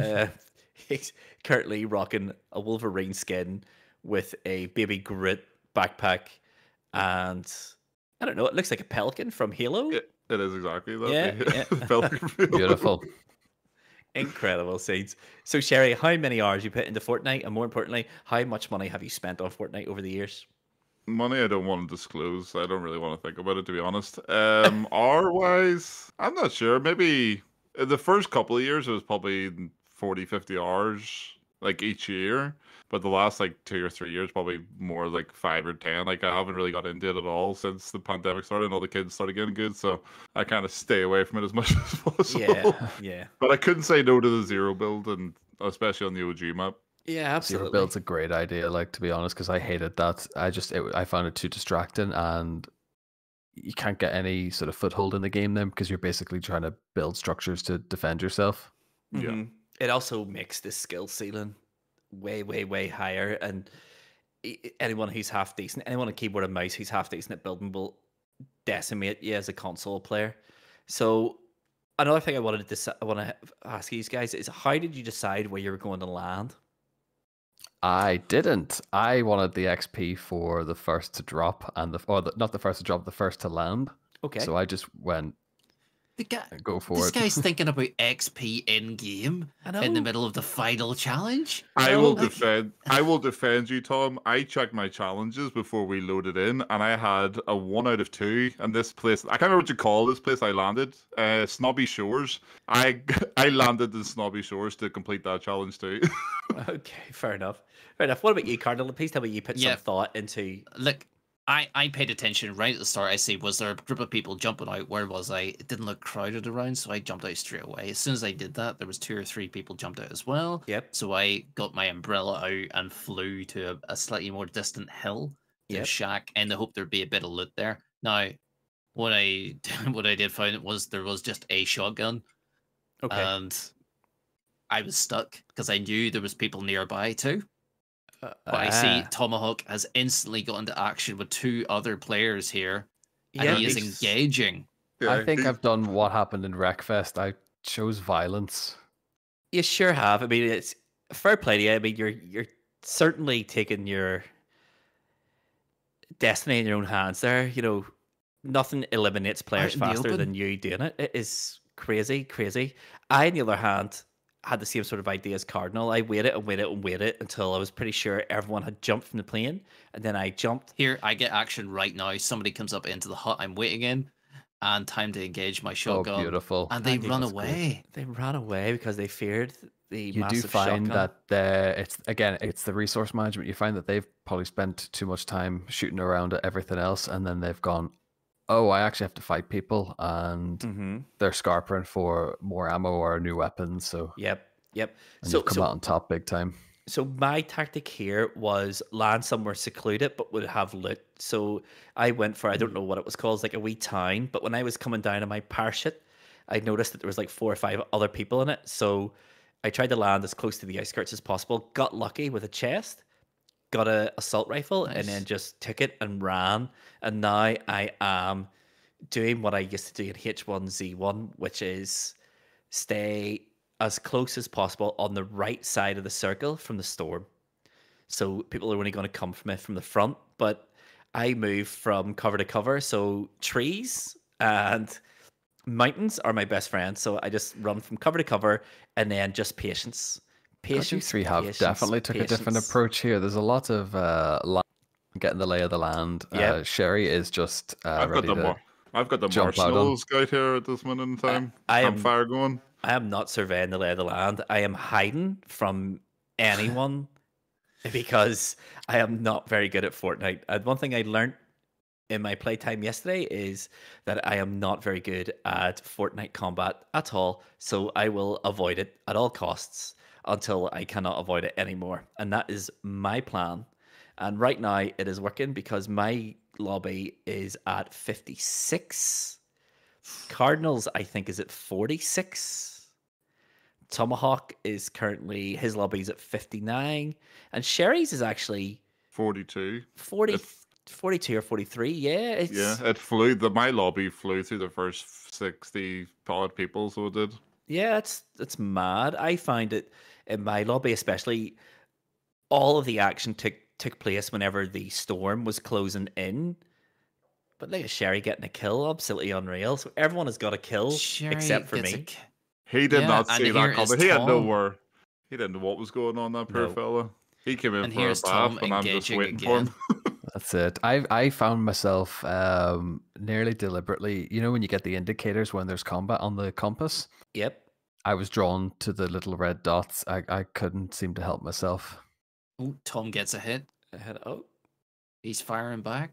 He's currently rocking a Wolverine skin with a Baby Groot backpack, and I don't know, it looks like a pelican from Halo. It is exactly that. Yeah, Beautiful. Incredible scenes. So, Sherry, how many hours you put into Fortnite, and more importantly, how much money have you spent on Fortnite over the years? Money I don't want to disclose. I don't really want to think about it, to be honest. Hour-wise, I'm not sure. Maybe in the first couple of years, it was probably 40, 50 hours, like, each year. But the last, like, 2 or 3 years, probably more like 5 or 10. Like, I haven't really got into it at all since the pandemic started and all the kids started getting good. So I kind of stay away from it as much as possible. Yeah. But I couldn't say no to the Zero build, and especially on the OG map. Yeah, Zero absolutely. build's a great idea, like, to be honest, because I hated that. I found it too distracting, and you can't get any sort of foothold in the game then because you're basically trying to build structures to defend yourself. Yeah. Mhm. It also makes the skill ceiling way, way, way higher. And anyone who's half decent, anyone on keyboard and mouse who's half decent at building will decimate you as a console player. So another thing I want to ask you guys is, how did you decide where you were going to land? I didn't. I wanted the XP for the first to drop and not the first to drop, the first to land. Okay. So I just went The guy, go for this it. guy's thinking about XP in game I know. in the middle of the final challenge. I No, will like- defend you, Tom. I checked my challenges before we loaded in, and I had a 1 out of 2. And this place, I can't remember what you call this place I landed. Snobby Shores. I landed in Snobby Shores to complete that challenge too. Okay, fair enough. Fair enough. What about you, Cardinal? Please tell me you put Yeah. some thought into. Look, I paid attention right at the start. I see, was there a group of people jumping out? Where was I? It didn't look crowded around, so I jumped out straight away. As soon as I did that, there was 2 or 3 people jumped out as well. Yep. So I got my umbrella out and flew to a slightly more distant hill to a Yep. shack in the hope there'd be a bit of loot there. Now, what I did find was there was just a shotgun, Okay. and I was stuck because I knew there was people nearby too. But I see Tomahawk has instantly got into action with 2 other players here, and Yeah, he is he's- engaging. I think he- I've done what happened in Wreckfest. I chose violence. You sure have. I mean, it's fair play to you. I mean, you're certainly taking your destiny in your own hands there. You know, nothing eliminates players in the faster open. than you doing it. It is crazy, crazy. I, on the other hand, had the same sort of idea as Cardinal. I waited and waited and waited until I was pretty sure everyone had jumped from the plane, and then I jumped. Here, I get action right now. Somebody comes up into the hut I'm waiting in, and time to engage my shotgun. Oh, beautiful. And they And run that's away. They ran away because they feared the You do massive find shotgun. that it's the resource management. You find that they've probably spent too much time shooting around at everything else, and then they've gone, oh, I actually have to fight people, and Mhm. they're scarpering for more ammo or new weapons. So Yep. and you've come out on top big time. So my tactic here was land somewhere secluded but would have loot. So I went for, I don't know what it was called, like a wee town. But when I was coming down on my parachute, I noticed that there was like 4 or 5 other people in it. So I tried to land as close to the outskirts as possible. Got lucky with a chest, got a assault rifle, and then Nice. just took it and ran. And now I am doing what I used to do in H1Z1, which is stay as close as possible on the right side of the circle from the storm. So people are only going to come from it from the front, but I move from cover to cover. So trees and mountains are my best friends. So I just run from cover to cover, and then just patience. God, you Patience. three have patience, definitely took a different patience. approach here. There's a lot of getting the lay of the land. Yep. Sherry is just I've got ready to I've got the jump out on. marshmallow scout here at this minute in time. I am- Campfire going. I am not surveying the lay of the land. I am hiding from anyone because I am not very good at Fortnite. And one thing I learned in my playtime yesterday is that I am not very good at Fortnite combat at all. So I will avoid it at all costs until I cannot avoid it anymore. And that is my plan. And right now it is working because my lobby is at 56. Cardinals, I think, is at 46. Tomahawk is currently, his lobby's at 59. And Sherry's is actually 42. 40, 42 or 43. Yeah. It flew. My lobby flew through the first 60 odd people, so it did. Yeah, it's mad. I find it in my lobby, especially, all of the action took place whenever the storm was closing in. But look at Sherry getting a kill, absolutely unreal. So everyone has got a kill Sherry except for gets me. He did Yeah, not and see that here coming. is He had Tom. nowhere. He didn't know what was going on. That poor No. fella. He came in And for a here's bath, Tom and I'm just engaging waiting for him. That's it. I found myself nearly deliberately, you know, when you get the indicators when there's combat on the compass, Yep. I was drawn to the little red dots. I couldn't seem to help myself. Oh, Tom gets a hit. Oh, He's firing back.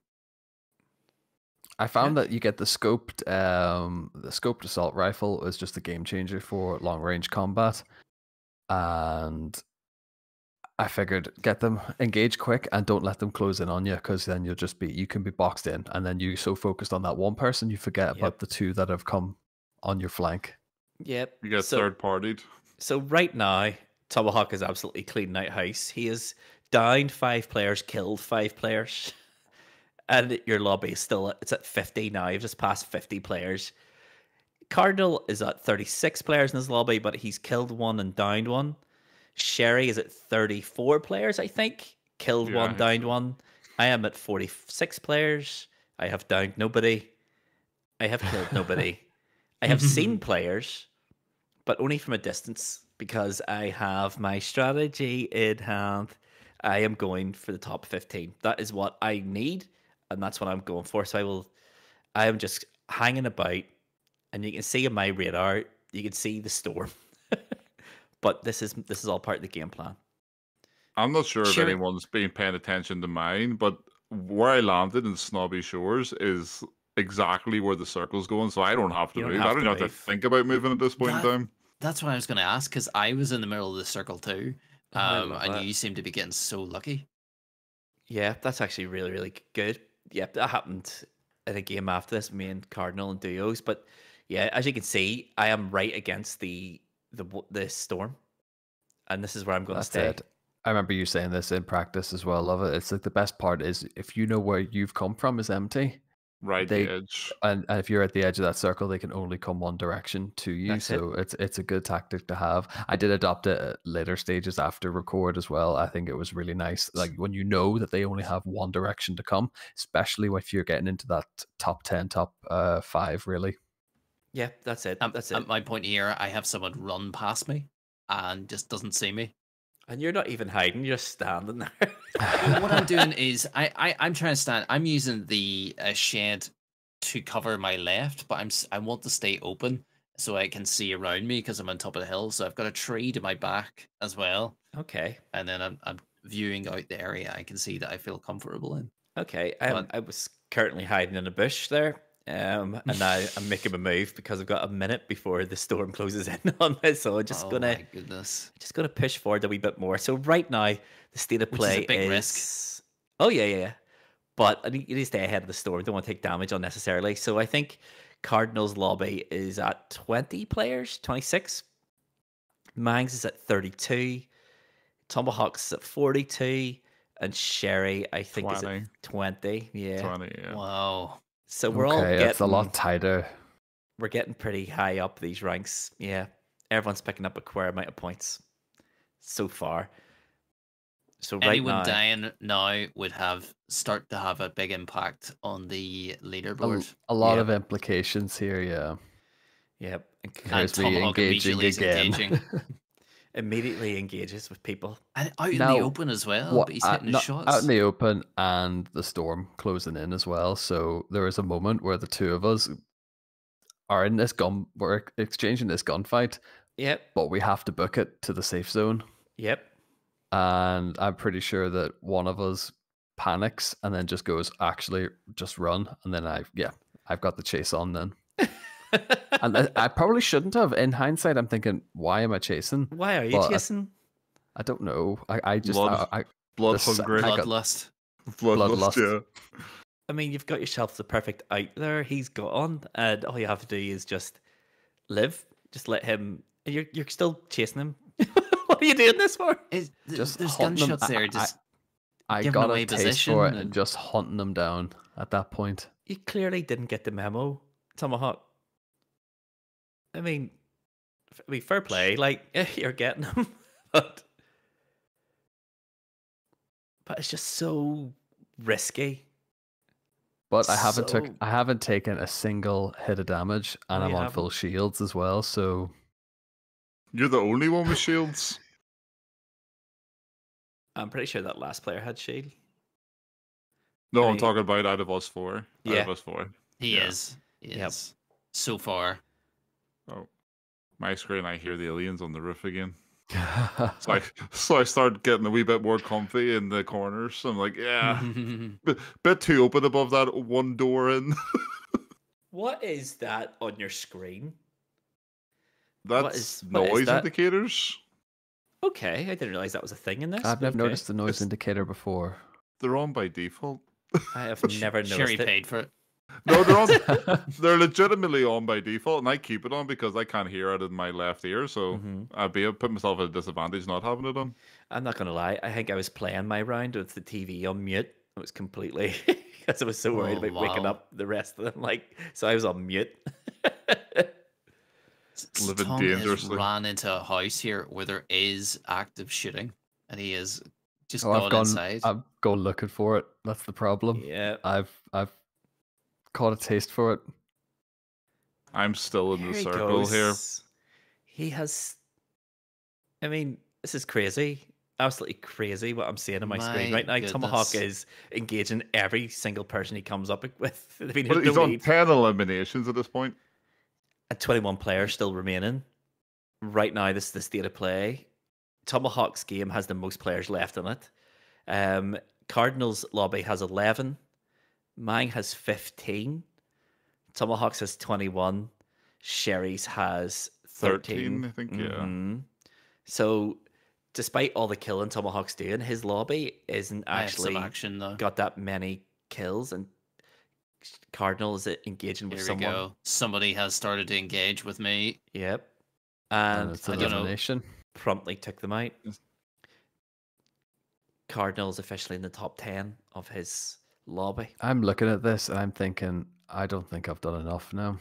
I found that you get the scoped assault rifle is just a game changer for long range combat, and I figured get them engage quick and don't let them close in on you, because then you can be boxed in, and then you so focused on that one person you forget Yep. about the two that have come on your flank. yep. You get So- third partied. So right now, Tomahawk is absolutely cleaning out house. He is downed 5 players, killed 5 players. And your lobby is still it's at 50 now. You've just passed 50 players. Cardinal is at 36 players in his lobby, but he's killed 1 and downed 1. Sherry is at 34 players, I think. Killed Yeah, I 1, think downed so. 1. I am at 46 players. I have downed nobody. I have killed nobody. I have seen players, but only from a distance, because I have my strategy in hand. I am going for the top 15. That is what I need, and that's what I'm going for. So I am just hanging about, and you can see in my radar, you can see the storm. But this is all part of the game plan. I'm not sure if Sure. anyone's been paying attention to mine, but where I landed in Snobby Shores is exactly where the circle's going, so I don't have to You don't move. have I don't to even have to move. think about moving at this point in That- time. That's what I was going to ask, because I was in the middle of the circle too. Oh, I love And that. you seem to be getting so lucky. Yeah, that's actually really, really good. Yep, that happened in a game after this, me and Cardinal and duos. But yeah, as you can see, I am right against the storm, and this is where I'm going to That's stay. it. I remember you saying this in practice as well. Love it. It's like the best part is if you know where you've come from is empty, Right They- the edge. and if you're at the edge of that circle, they can only come one direction to you. That's it. So it's a good tactic to have. I did adopt it at later stages after record as well. I think it was really nice. Like when you know that they only have one direction to come, especially if you're getting into that top 10, top 5, really. Yeah, that's it. That's it. At my point here, I have someone run past me and just doesn't see me. And you're not even hiding; you're just standing there. What I'm doing is I'm trying to stand. I'm using the shed to cover my left, but I want to stay open so I can see around me because I'm on top of the hill. So I've got a tree to my back as well, Okay, and then I'm viewing out the area I can see that I feel comfortable in. okay. But- I was currently hiding in a bush there, and now I'm making a move because I've got a minute before the storm closes in on me. So I'm just oh gonna my goodness. push forward a wee bit more. So right now, the state of Which is a play big is risk. Oh yeah. But I need to stay ahead of the storm. Don't want to take damage unnecessarily. So I think Cardinals lobby is at 20 players, 26. Mangs is at 32. Tomahawk's at 42. And Sherry, I think, is 20. at 20. Yeah. 20, yeah. Wow. So we're all getting it's a lot tighter. we're getting pretty high up these ranks. Yeah. Everyone's picking up a queer amount of points so far. So right Anyone now, dying now would start to have a big impact on the leaderboard. A lot Yeah. of implications here, yeah. yeah. And Here's me Tomahawk engaging immediately is again. engaging. immediately engages with people. And out in Now, the open as well, What but he's hitting his not- shots. out in the open and the storm closing in as well. So there is a moment where the two of us are in this gun. We're exchanging this gunfight, Yep, but we have to book it to the safe zone. yep. And I'm pretty sure that one of us panics and then just goes, actually, just run. And then I've got the chase on then. And I probably shouldn't have. In hindsight, I'm thinking, why am I chasing? Why are you But chasing? I don't know. I just Blood this- hungry. I got- Bloodlust. Bloodlust, bloodlust. yeah. I mean, you've got yourself the perfect out there. He's gone, and all you have to do is just live. Just let him. You're still chasing him. What are you doing this for? Just There's hunting them. gunshots there. Just I giving got away a taste position for it and and- just hunting them down at that point. You clearly didn't get the memo, Tomahawk. I mean, fair play. Like you're getting them, but it's just so risky. But I So- haven't taken a single hit of damage, and Oh, I'm you on full haven't? shields as well. So You're the only one with shields. I'm pretty sure that last player had shield. No, I I'm mean- talking about out of us four. Out Yeah. of us four. he Yeah. is. He Yep. is. So far. Oh, my screen. I hear the aliens on the roof again. So I start getting a wee bit more comfy in the corners. I'm like, yeah, bit too open above that one door in. What is that on your screen? That's what is noise that? indicators. Okay, I didn't realize that was a thing in this. I've never Okay. noticed the noise indicator before. They're on by default. I have never noticed Sure, he it. paid for it. No, they're on. They're legitimately on by default, and I keep it on because I can't hear it in my left ear. So Mhm. I'd put myself at a disadvantage not having it on. I'm not gonna lie. I think I was playing my round with the TV on mute. It was completely because I was so worried Oh, about waking wow. up the rest of them. Like, so I was on mute. Living Tom has dangerously. ran into a house here where there is active shooting, and he is just Oh, I've gone gone. inside. I've gone looking for it. That's the problem. Yeah. I've caught a taste for it. I'm still in Here the he circle here. goes. He has. I mean, this is crazy. Absolutely crazy what I'm seeing on my screen My right now. Tomahawk goodness. is engaging every single person he comes up with. I mean, But there's he's no on need. 10 eliminations at this point. And 21 players still remaining. Right now, this is the state of play. Tomahawk's game has the most players left in it. Cardinals lobby has 11. Mine has 15. Tomahawk's has 21. Sherry's has 13. 13, I think, yeah. Mhm. So, despite all the killing Tomahawk's doing, his lobby isn't I have some actually action though. got that many kills. And Cardinal is engaging with Here we someone. go. Somebody has started to engage with me. Yep. And And it's I don't know. elimination. promptly took them out. Yes. Cardinal's officially in the top 10 of his lobby. I'm looking at this and I'm thinking, I don't think I've done enough now.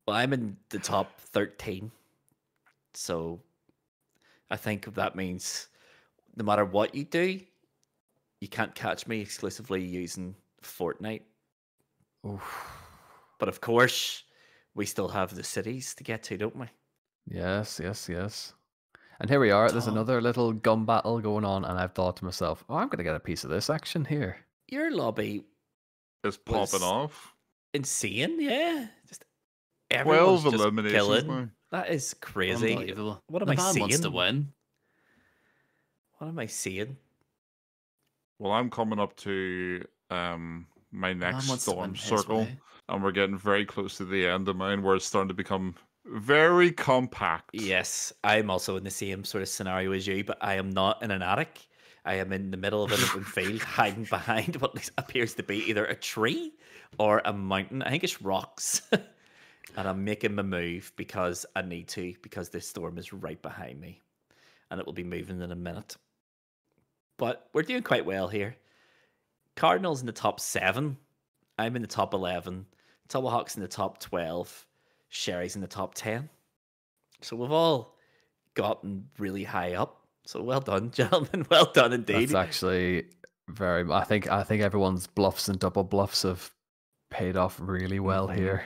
Well, I'm in the top 13. So I think that means no matter what you do, you can't catch me exclusively using Fortnite. Oof. But of course, we still have the cities to get to, don't we? Yes, yes, yes. And here we are. There's Tom. another little gun battle going on, and I've thought to myself, "Oh, I'm going to get a piece of this action here." Your lobby, It's popping Was- off. insane, yeah. Just 12 everyone's just eliminations killing. now. That is crazy. Unbelievable. What am I Nevada wants to seeing? win. What am I seeing? Well, I'm coming up to my next wants to storm win his circle, way. and we're getting very close to the end of mine, where it's starting to become very compact. Yes, I'm also in the same sort of scenario as you, but I am not in an attic. I am in the middle of an open field, hiding behind what appears to be either a tree or a mountain. I think it's rocks. And I'm making my move because I need to, because this storm is right behind me. And it will be moving in a minute. But we're doing quite well here. Cardinals in the top 7. I'm in the top 11. Tomahawk's in the top 12. Sherry's in the top 10. So we've all gotten really high up. So well done, gentlemen. Well done indeed. That's actually very. I think everyone's bluffs and double bluffs have paid off really well Mhm. here.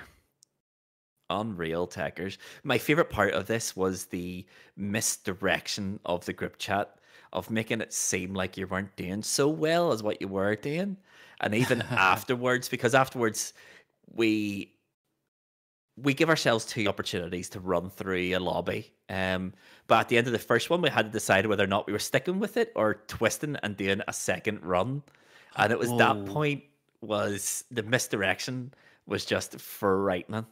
Unreal techers. My favorite part of this was the misdirection of the group chat, of making it seem like you weren't doing so well as what you were doing. And even afterwards, because afterwards we give ourselves two opportunities to run through a lobby. But at the end of the first one, we had to decide whether or not we were sticking with it or twisting and doing a second run. And it was that point was the misdirection was just frightening.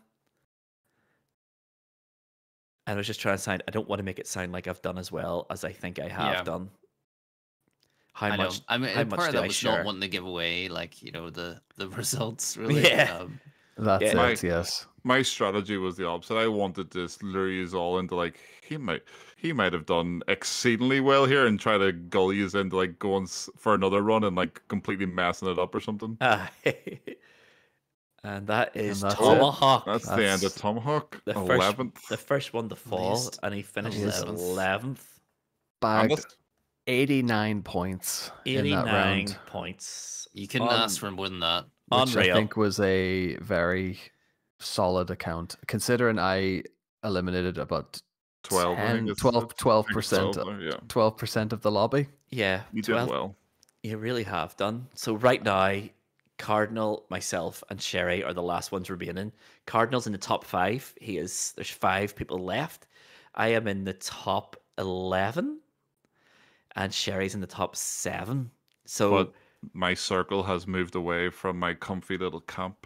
And I was just trying to sound, I don't want to make it sound like I've done as well as I think I have done. I know. I mean, how much part of do that I was share? not wanting to give away, like, you know, the results, really. Yeah. That's Yeah. it. Yes. My strategy was the opposite. I wanted to lure you all into like he might have done exceedingly well here and try to gull you into like going for another run and like completely messing it up or something. And that is that's it. Tomahawk. That's the end of Tomahawk. the 11th. first one to fall, Least. and he finished 11th. 11th. Bagged 89 points in that 89 round, points. You couldn't ask for more than that. which Unreal. I think was a very solid account, considering I eliminated about 12, I think 10, it's 12%, 12, yeah. 12% of the lobby. Yeah, You did 12. well. You really have done. So right now, Cardinal, myself, and Sherry are the last ones remaining. Cardinal's in the top 5. There's 5 people left. I am in the top 11, and Sherry's in the top 7. So, But my circle has moved away from my comfy little camp.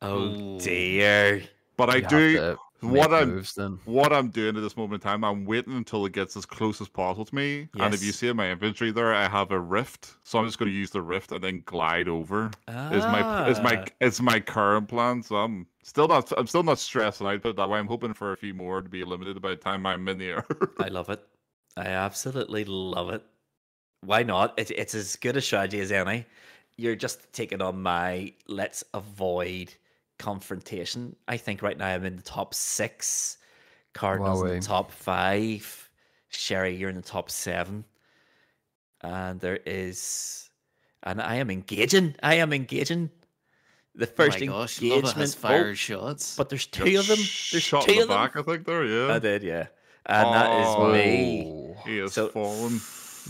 oh Ooh. dear. But I You have do to what make I'm moves then. what I'm doing at this moment in time. I'm waiting until it gets as close as possible to me. And if you Yes. see in my inventory there, I have a rift. So I'm just going to use the rift and then glide over. Is my current plan. So I'm still not stressing out. Put it that way. I'm hoping for a few more to be eliminated by the time I'm in the air. I love it. I absolutely love it. Why not? It's as good a strategy as any. You're just taking on my let's avoid confrontation. I think right now I'm in the top 6. Cardinals in the Wowee. top 5. Sherry, you're in the top 7. And I am engaging. The first Oh my gosh, engagement. Lubba has fired shots. But there's 2 of them. There's Shot 2 in the of them. back, I think there, yeah. I did, yeah. And that is me. Oh, He has So- fallen.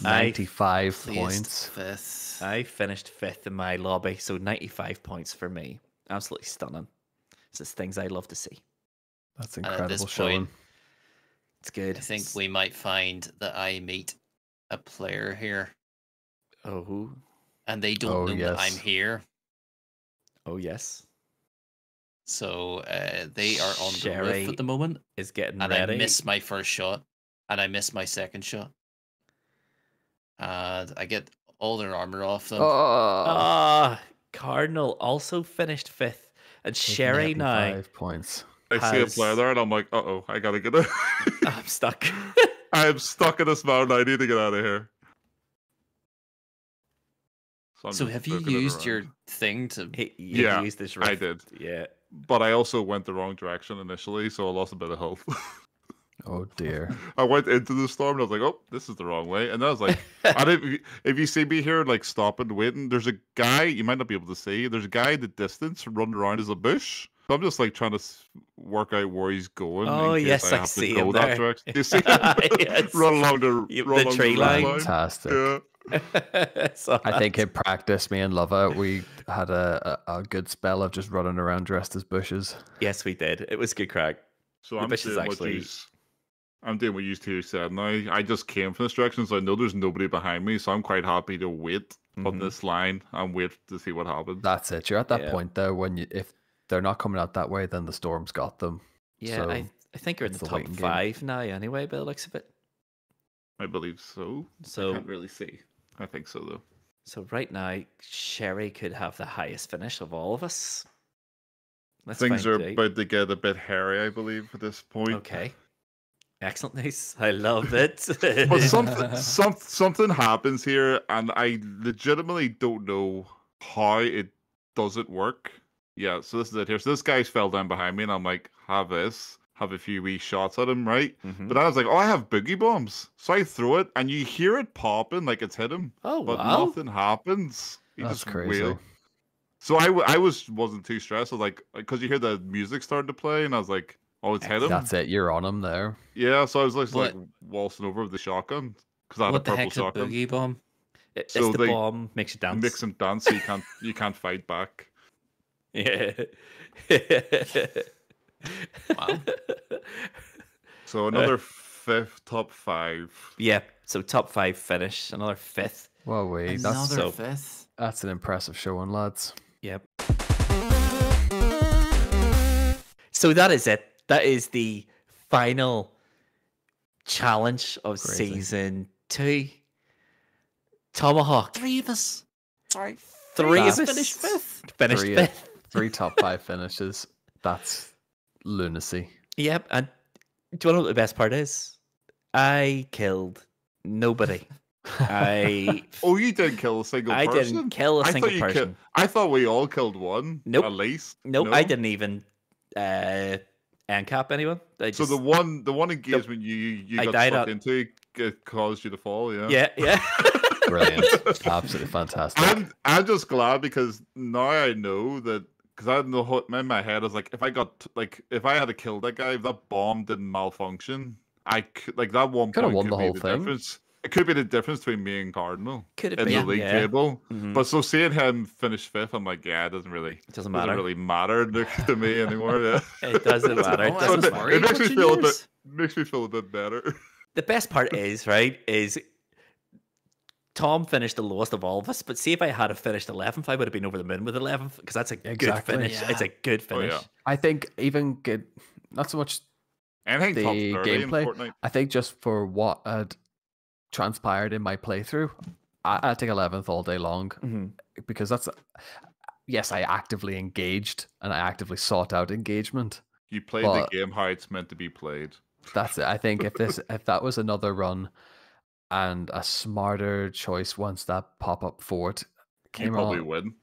95 Placed points. 5th. I finished 5th in my lobby, so 95 points for me. Absolutely stunning. It's just things I love to see. That's at this incredible point, showing. It's good. I think we might find that I meet a player here, Oh, and they don't Oh, know that I'm yes. here. oh yes. So they are on the Sherry roof at the moment, Is getting and ready. I miss my first shot, and I miss my second shot, and I get all their armor off them. Ah, Cardinal also finished 5th, and Sherry now. 5 points. I see a has- player there and I'm like, uh-oh, I gotta get out. I'm stuck. I'm stuck in this mountain. I need to get out of here. I'm So just have you looking it used your around. thing to? You Yeah, used this I rift. did. Yeah. But I also went the wrong direction initially, so I lost a bit of health. Oh dear. I went into the storm and I was like, oh, this is the wrong way. And then I was like, if you see me here, like stopping, waiting, there's a guy, you might not be able to see, there's a guy in the distance running around as a bush. So I'm just like trying to work out where he's going. Oh, in case yes, I have see to him go that there. direction. Do you see him? Yes. Run along the, Yep, run the along tree the line. line. Fantastic. Yeah. So I think in practice, me and Lova, we had a good spell of just running around dressed as bushes. yes, we did. It was good crack. So The I'm bush is doing actually- I'm doing what you two said now. I just came from this direction, so I know there's nobody behind me, so I'm quite happy to wait on Mhm. this line and wait to see what happens. That's it. You're at that Yeah. point though when if they're not coming out that way, then the storm's got them. Yeah, So, I think you're in it's the the top waiting game. 5 now anyway, by the looks of it. I believe so. I So can't really see. I think so though. so right now, Sherry could have the highest finish of all of us. Let's Things find are out. about to get a bit hairy, I believe, at this point. Okay. Excellent news. I love it. But something happens here, and I legitimately don't know how it doesn't work. Yeah, so this is it here. So this guy's fell down behind me, and I'm like, have this, have a few wee shots at him, right? Mhm. But I was like, oh, I have boogie bombs. So I throw it, and you hear it popping like it's hit him, Oh but wow! nothing happens. He That's just crazy. wail. So I wasn't too stressed. I was like, because you hear the music starting to play, and I was like, oh, it's hit him. That's it. You're on him there. Yeah, so I was just like What- waltzing over with the shotgun because I had What a the purple heck's a shotgun. boogie bomb? It's So the they- bomb makes you dance. Mix and dance, so you can't fight back. Yeah. Wow. So another fifth top 5. Yeah. So top 5 finish, another 5th. Well, wait, Another that's so- fifth. that's an impressive showing, lads. Yep. So that is it. That is the final challenge of Crazy. season 2. Tomahawk. 3 of us. Sorry. 3 of That's- us Finished 5th. finished Three- 5th. 3 top 5 finishes. That's lunacy. Yep. And do you want to know what the best part is? I killed nobody. I Oh, you did kill a single I person? didn't kill a I single thought you person. I thought we all killed one. Nope. At least. Nope, No? I didn't even ANCAP anyone. I So just, the one engagement you I got died sucked out. into caused you to fall. Yeah. yeah. Brilliant. Absolutely fantastic. I'm just glad because now I know that because I had no in my head I was like if I had to kill that guy, if that bomb didn't malfunction, I could like that one Coulda point won could the be whole the thing. difference. It could be the difference between me and Cardinal Could have in been. the league yeah. table. Mhm. But so seeing him finish 5th, I'm like, yeah, it doesn't really Doesn't matter. matter to me anymore. Yeah. It doesn't matter. It Oh, I doesn't was But worried it makes about me your feel a bit years. makes me feel a bit better. The best part is, right, is Tom finished the lowest of all of us, but see if I had have finished 11th, I would have been over the moon with 11th because that's a good Exactly. finish. It's a Yeah. good Oh, yeah. finish. I think even good, not so much. Anything top The 30 in gameplay? Fortnite. I think just for what had transpired in my playthrough, I'd take 11th all day long Mhm. because that's. Yes, I actively engaged and I actively sought out engagement. You played But- the game how it's meant to be played. That's it. I think if that was another run and a smarter choice once that pop-up fort You came probably on, win.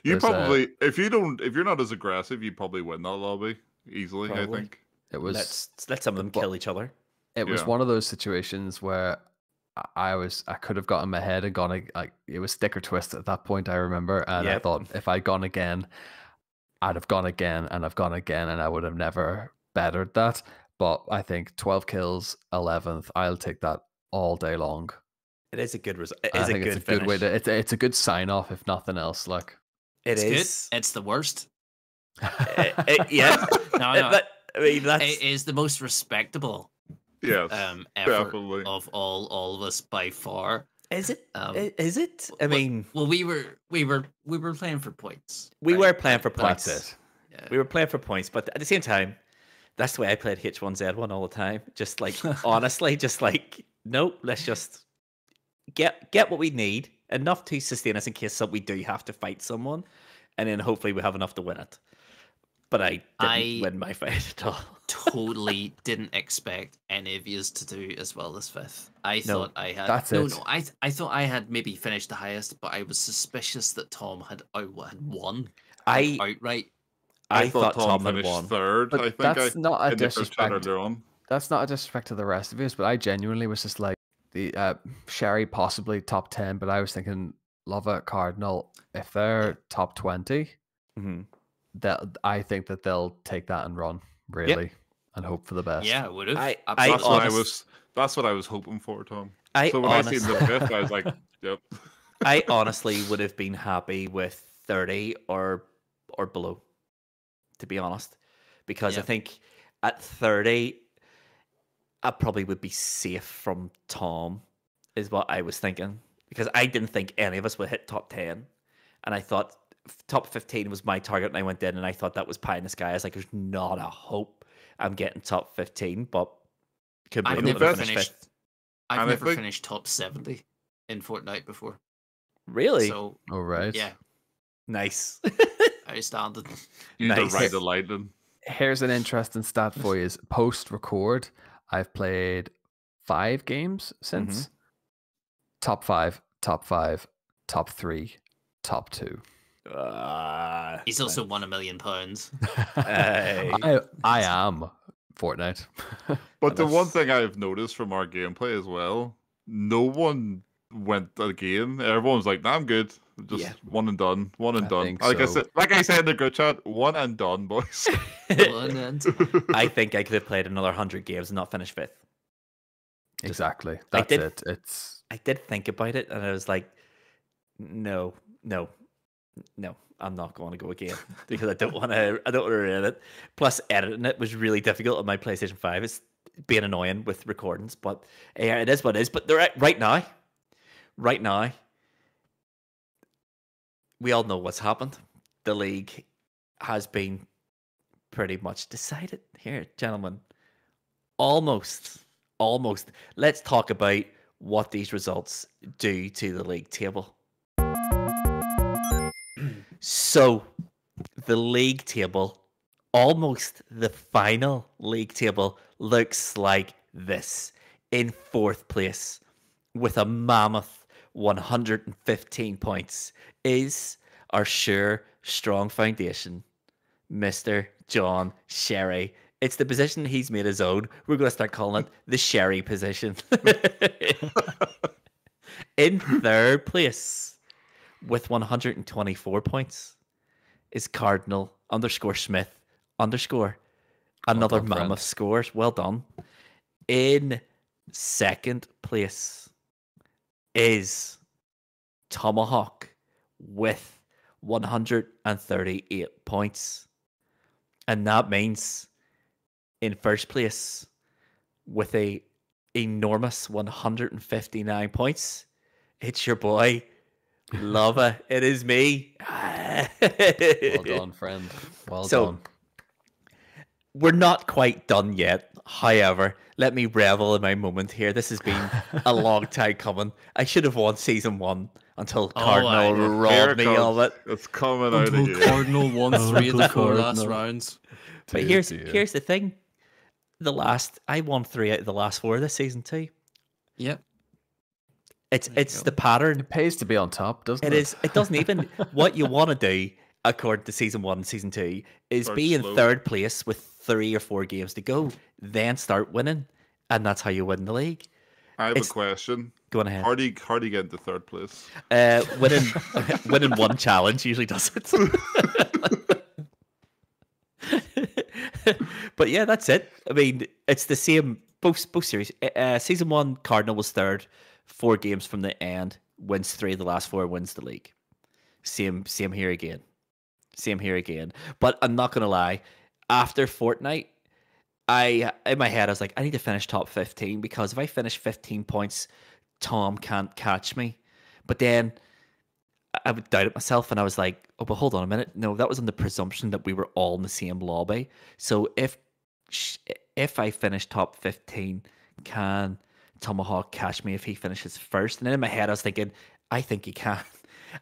You There's a- probably if you're not as aggressive, you probably win that lobby easily. Probably. I think. it was Let's let some of them but- kill each other. it was Yeah. one of those situations where I could have gotten my head and gone like it was stick or twist at that point. I remember, and I Yep. thought if I'd gone again, I'd have gone again, and I've gone again, and I would have never bettered that. But I think 12 kills, 11th, I'll take that all day long. It is a good result. It I is a think good it's a good way finish. to. It's a good sign off, if nothing else. Like It It's is. good. It's the worst. Yeah. No, no. But, I mean, that's It is the most respectable Yes. effort definitely. of all of us by far. is it? Um, Is it? I mean, Well, we were playing for points. we right? were playing for points. that's it. Yeah. We were playing for points, but at the same time, that's the way I played H1Z1 all the time. Just like honestly, just like nope. Let's just get what we need, enough to sustain us in case we do have to fight someone, and then hopefully we have enough to win it. But I didn't win my fight at all. Totally didn't expect any of yous to do as well as 5th. I No, thought I had that's no, it. no. I thought I had maybe finished the highest, but I was suspicious that Tom had won I outright. I thought Tom had finished won. 3rd. But I think that's not a in the first chat disrespect. earlier on. That's not a disrespect to the rest of us, but I genuinely was just like the Sherry possibly top 10, but I was thinking Lova Cardinal if they're top 20, Mhm. that I think that they'll take that and run really and hope for the best. Yeah, I would have. I That's what I was hoping for, Tom. I So when I seen the honestly, 5th, I was like, yep. I honestly would have been happy with 30 or below, to be honest, because I Yeah. think at 30, I probably would be safe from Tom, is what I was thinking, because I didn't think any of us would hit top 10, and I thought top 15 was my target, and I went in, and I thought that was pie in the sky. I was like, there's not a hope I'm getting top 15, but could be I've able to never finish finished. fifth. I've And I never think- finished top 70 in Fortnite before. Really? So All right. yeah, Nice. outstanding. You need Nice. to ride the lightning. Here's an interesting stat for you: is post record, I've played 5 games since. Top 5, top 5, top 3, top 2. He's also won £1 million. Hey. I am Fortnite. But the one that's- thing I've noticed from our gameplay as well, no one went again. Everyone's like, nah, I'm good. Just Yeah. one and done. One and I done. think Like I so. said, like I said in the group chat, one and done, boys. I think I could have played another 100 games and not finished fifth. Exactly. That's did- it. It's I did think about it, and I was like, no, I'm not going to go again because I don't want to ruin it. Plus, editing it was really difficult on my PlayStation 5. It's being annoying with recordings, but yeah, it is what it is. But right now, we all know what's happened. The league has been pretty much decided here, gentlemen. Almost. Let's talk about what these results do to the league table. So, the league table, almost the final league table, looks like this. In fourth place, with a mammoth 115 points, is our sure strong foundation, Mr. John Sherry. It's the position he's made his own. We're going to start calling it the Sherry position. In third place, with 124 points, is Cardinal _Smith_ another done, mammoth friend. scores. Well done. In second place is Tomahawk with 138 points. And that means in first place with a enormous 159 points, it's your boy, Lava. It is me. well done, friend. Well So, done. We're not quite done yet. However, let me revel in my moment here. This has been a long time coming. I should have won season 1 until Cardinal aye. Here robbed me of it. It's coming out Until again. Cardinal won 3 of the 4 last Cardinal. rounds. But Dear, here's dear. the thing. I won 3 out of the last 4 this season too. Yep. It's the pattern. It pays to be on top, doesn't It it? is. It doesn't even. What you want to do, according to season 1 and season 2, is Start be in slow. third place with 3 or 4 games to go, then start winning, and that's how you win the league. I have It's- a question. Go on ahead. How do you get into third place? Winning one challenge usually does it. But yeah, that's it. I mean, it's the same both series. Season 1, Cardinal was third, 4 games from the end, wins 3 of the last 4, wins the league. Same here again. But I'm not gonna lie. After Fortnite, in my head I was like, I need to finish top 15 because if I finish 15 points, Tom can't catch me. But then I would doubt it myself, and I was like, oh, but hold on a minute. No, that was on the presumption that we were all in the same lobby. So if I finish top 15, can Tomahawk catch me if he finishes first? And then in my head I was thinking, I think he can.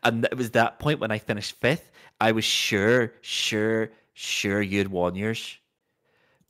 And it was that point when I finished 5th, I was sure you'd won yours.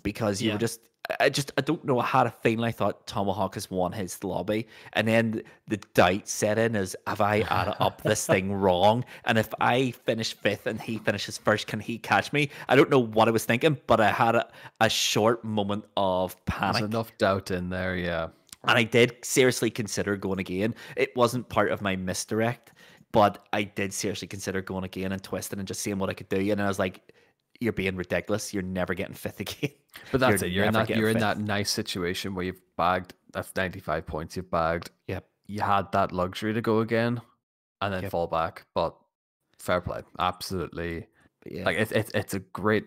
Because you Yeah. were just I don't know, I had a feeling. I thought Tomahawk has won his lobby, and then the doubt set in as, have I added up this thing wrong? And if I finish 5th and he finishes first, can he catch me? I don't know what I was thinking, but I had a short moment of There's panic. enough doubt in there, yeah. And I did seriously consider going again. It wasn't part of my misdirect, but I did seriously consider going again and twisting and just seeing what I could do. And I was like, you're being ridiculous. You're never getting 5th again. But that's it. You're in never that getting you're in 5th. that nice situation where you've bagged, that's 95 points you've bagged. Yep. You had that luxury to go again and then Yep. fall back. But fair play. Absolutely. But yeah. Like it's a great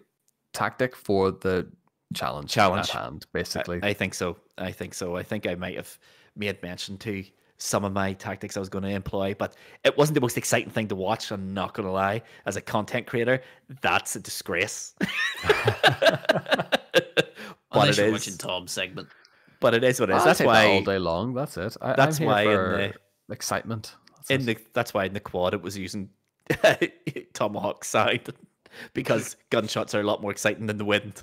tactic for the challenge at hand, basically. I think so. I think I might have made mention to some of my tactics I was going to employ, but it wasn't the most exciting thing to watch. I'm not going to lie. As a content creator, that's a disgrace. But Unless it you're is. watching Tom's segment. But it is what it is. I'll That's take that all why. day long. That's it. That's I'm here why in for excitement. That's why in the quad it was using Tomahawk side, because gunshots are a lot more exciting than the wind.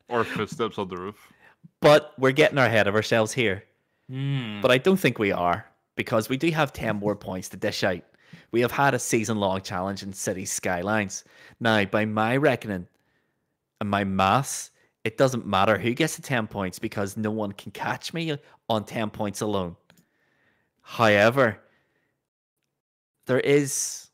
Or footsteps on the roof? But we're getting ahead of ourselves here. Hmm. But I don't think we are, because we do have 10 more points to dish out. We have had a season-long challenge in City Skylines. Now, by my reckoning and my maths, it doesn't matter who gets the 10 points because no one can catch me on 10 points alone. However, there is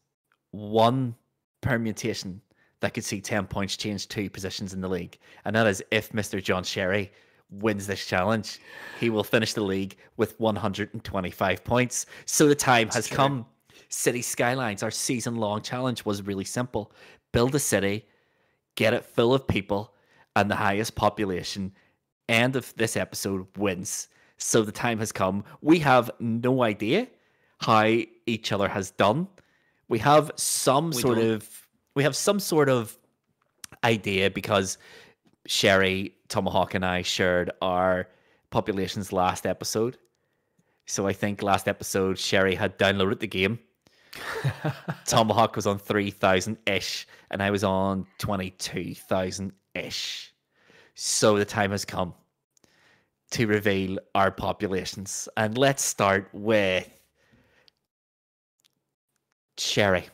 one permutation that could see 10 points change 2 positions in the league, and that is if Mr. John Sherry wins this challenge, he will finish the league with 125 points. So the time has come. City Skylines, our season-long challenge, was really simple. Build a city, get it full of people, and the highest population, end of this episode, wins. So the time has come. We have no idea how each other has done. We have some sort of idea because Sherry, Tomahawk, and I shared our populations last episode. So I think last episode Sherry had downloaded the game. Tomahawk was on 3,000-ish, and I was on 22,000-ish. So the time has come to reveal our populations. And let's start with Sherry.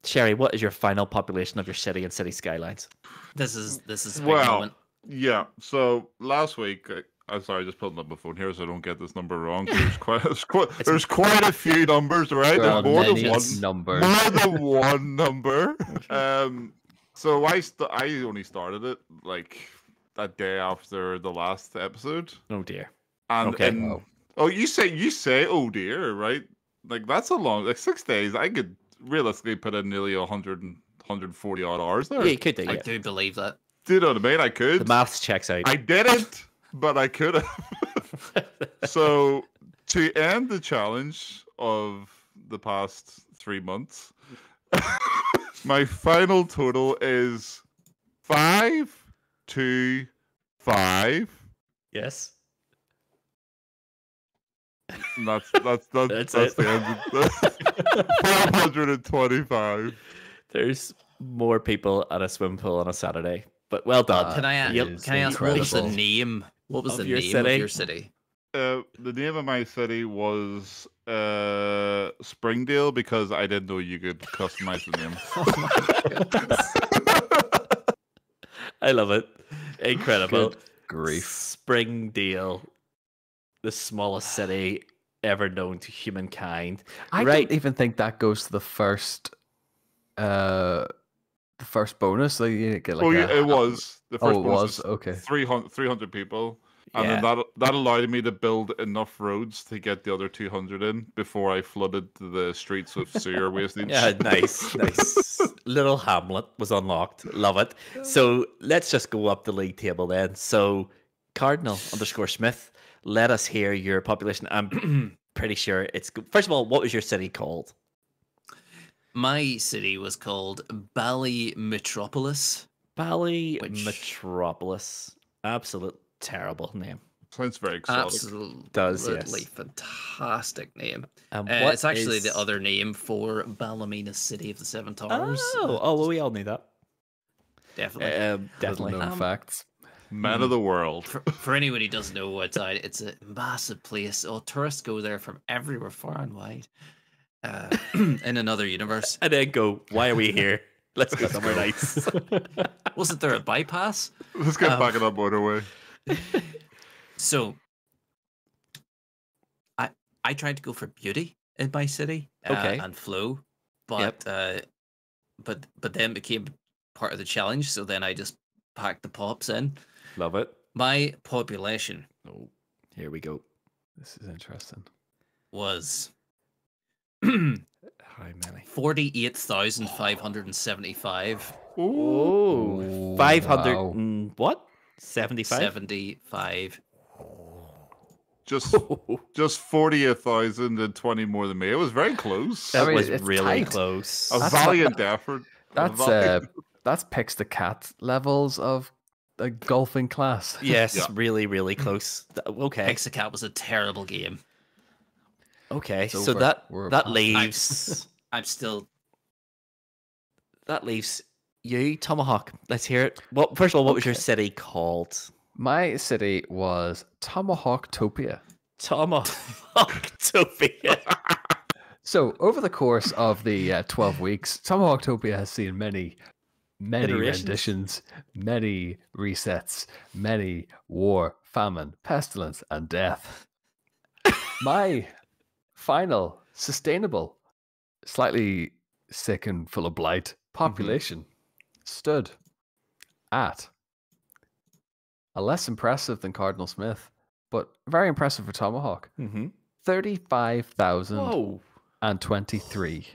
Sherry, what is your final population of your city and City Skylines? This is a big Well, moment. yeah. So last week, I'm sorry, just pulling up my phone here so I don't get this number wrong. There's quite a few numbers, right? There are There's more than many one numbers. More than one number. So I only started it like that day after the last episode. Oh dear. And Okay. Wow. oh, you say oh dear, right? Like that's a long 6 days. I could realistically put in nearly 140 odd hours there. Yeah, you could do, I yeah. do believe that. Do you know what I mean? I could. The maths checks out. I didn't, but I could have. So to end the challenge of the past 3 months, my final total is 525. Yes. And that's That's it. the end. 425. There's more people at a swim pool on a Saturday. But well done. Can I ask? Yep. is Can I ask what was the incredible. name? What was Of the your name city? of your city? The name of my city was Springdale because I didn't know you could customize the name. I love it. Incredible. Good grief. Springdale, the smallest city ever known to humankind. I Right. don't even think that goes to the first bonus. Like you get like Oh, a- yeah, it was. The first Oh, it bonus was? Okay. 300 people. And Yeah. then that allowed me to build enough roads to get the other 200 in before I flooded the streets with sewer wastage. Yeah, nice, nice. Little Hamlet was unlocked. Love it. So let's just go up the league table then. So Cardinal_Smith, let us hear your population. I'm pretty sure it's good. First of all, what was your city called? My city was called Ballymetropolis. Bally Which- Metropolis. Absolute terrible name. Sounds very exotic. Absolutely Does, yes. fantastic name. And It's actually is- the other name for Ballymena City of the Seven Towers. Oh, well, we all knew that. Definitely. Definitely. Little known facts. Man of the world. For anyone who doesn't know what's out, it's a massive place. Oh, tourists go there from everywhere, far and wide. In another universe. And then go, why are we here? Let's go somewhere nice. Wasn't there a bypass? Let's get back on that motorway. So, I tried to go for beauty in my city, Okay. and flow, but but then became part of the challenge. So then I just packed the pops in. Love it. My population Oh, here we go. This is interesting. was How many? 48,575. Oh, 500 wow. and what? 75? 75. Just 48,020 more than me. It was very close. That I mean, was it's really tight. close. A That's valiant effort. That's Picks the Cat levels of a golfing class. Yes, Yeah. really, really close. Okay, Pixacat was a terrible game. okay. It's So over. that We're that past. leaves I'm still. that leaves you, Tomahawk. Let's hear it. Well, first of all, what was your Okay. city called? My city was Tomahawktopia. Tomahawktopia. So, over the course of the 12 weeks, Tomahawktopia has seen many Iterations. renditions, many resets, many war, famine, pestilence, and death. My final sustainable slightly sick and full of blight, population stood at a less impressive than Cardinal Smith, but very impressive for Tomahawk. Mm-hmm. 35,023.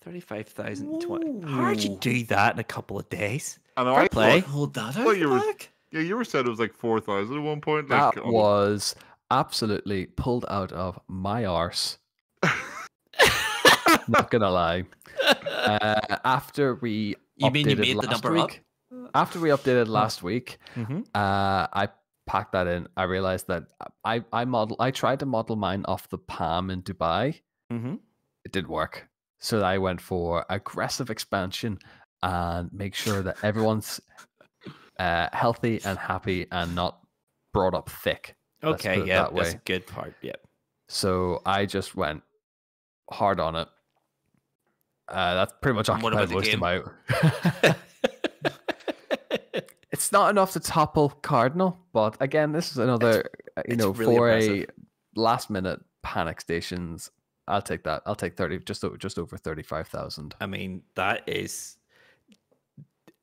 35,020. How'd you do that in a couple of days? I know. Fair play. Hold that thought out you were- back. Yeah, you were said it was like 4,000 at one point. Like, That was absolutely pulled out of my arse. Not gonna lie. After we You mean you updated made the last number up? week, after we updated last week, Mm-hmm. I packed that in. I realized that I tried to model mine off the Palm in Dubai. Mm-hmm. It didn't work. So I went for aggressive expansion and make sure that everyone's healthy and happy and not brought up thick. Let's Okay, put it yeah, that that's way. a good part. Yeah. So I just went hard on it. That's pretty much And what about occupied the most of my. It's not enough to topple Cardinal, but again, this is another, it's really for impressive. a last minute panic stations. I'll take that. I'll take 30, just over 35,000. I mean, that's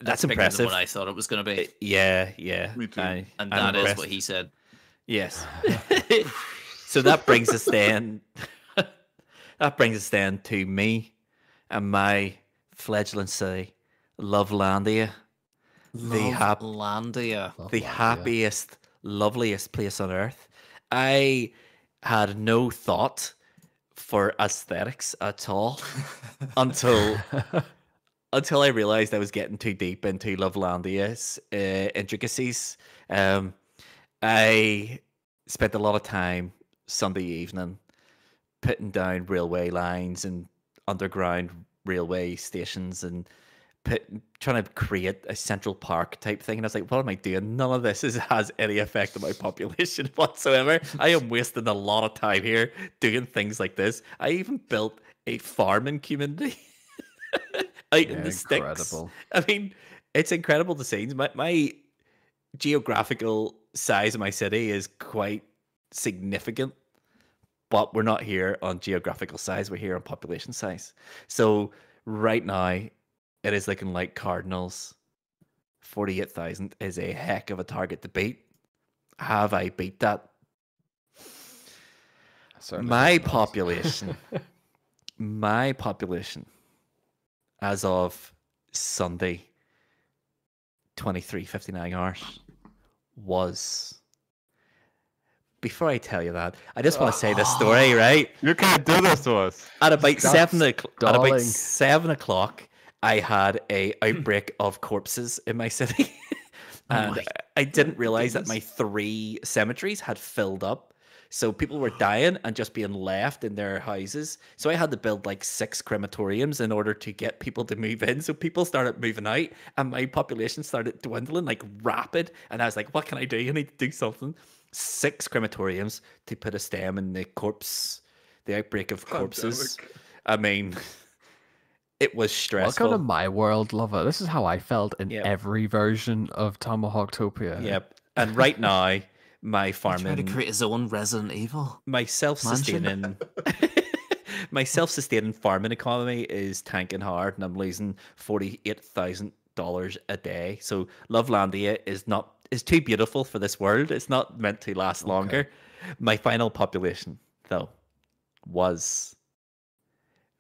That's bigger impressive. than what I thought it was going to be. Yeah, yeah. Me too. And I'm that is impressed. what he said. Yes. So that brings us then. That brings us then to me and my fledgling city, Lovelandia, Lovelandia. the happiest, loveliest place on earth. I had no thought for aesthetics at all until I realized I was getting too deep into Lovelandia's intricacies. I spent a lot of time Sunday evening putting down railway lines and underground railway stations and trying to create a Central Park type thing. And I was like, what am I doing? None of this has any effect on my population whatsoever. I am wasting a lot of time here doing things like this. I even built a farming community out in the sticks. Incredible. I mean, it's incredible to see. My geographical size of my city is quite significant, but we're not here on geographical size. We're here on population size. So right now, it is looking like Cardinals 48,000 is a heck of a target to beat. Have I beat that? Certainly My hope not. population, as of Sunday, 23:59 hours, was. Before I tell you that, I just want to say this story, right? you can't do this to us. At about Stop 7 o'clock, I had a outbreak of corpses in my city, and my I didn't realize that my 3 cemeteries had filled up. So people were dying and just being left in their houses. So I had to build like 6 crematoriums in order to get people to move in. So people started moving out, and my population started dwindling like rapid. And I was like, "What can I do? I need to do something." 6 crematoriums to put a stem in the outbreak of corpses. I mean, it was stressful. Welcome to my world, lover. This is how I felt in Yeah. every version of Tomahawktopia. Yep. And right now, my Trying to farming, create his own Resident Evil. my self-sustaining, my self-sustaining farming economy is tanking hard, and I'm losing $48,000 a day. So Lovelandia is too beautiful for this world. It's not meant to last longer. My final population, though, was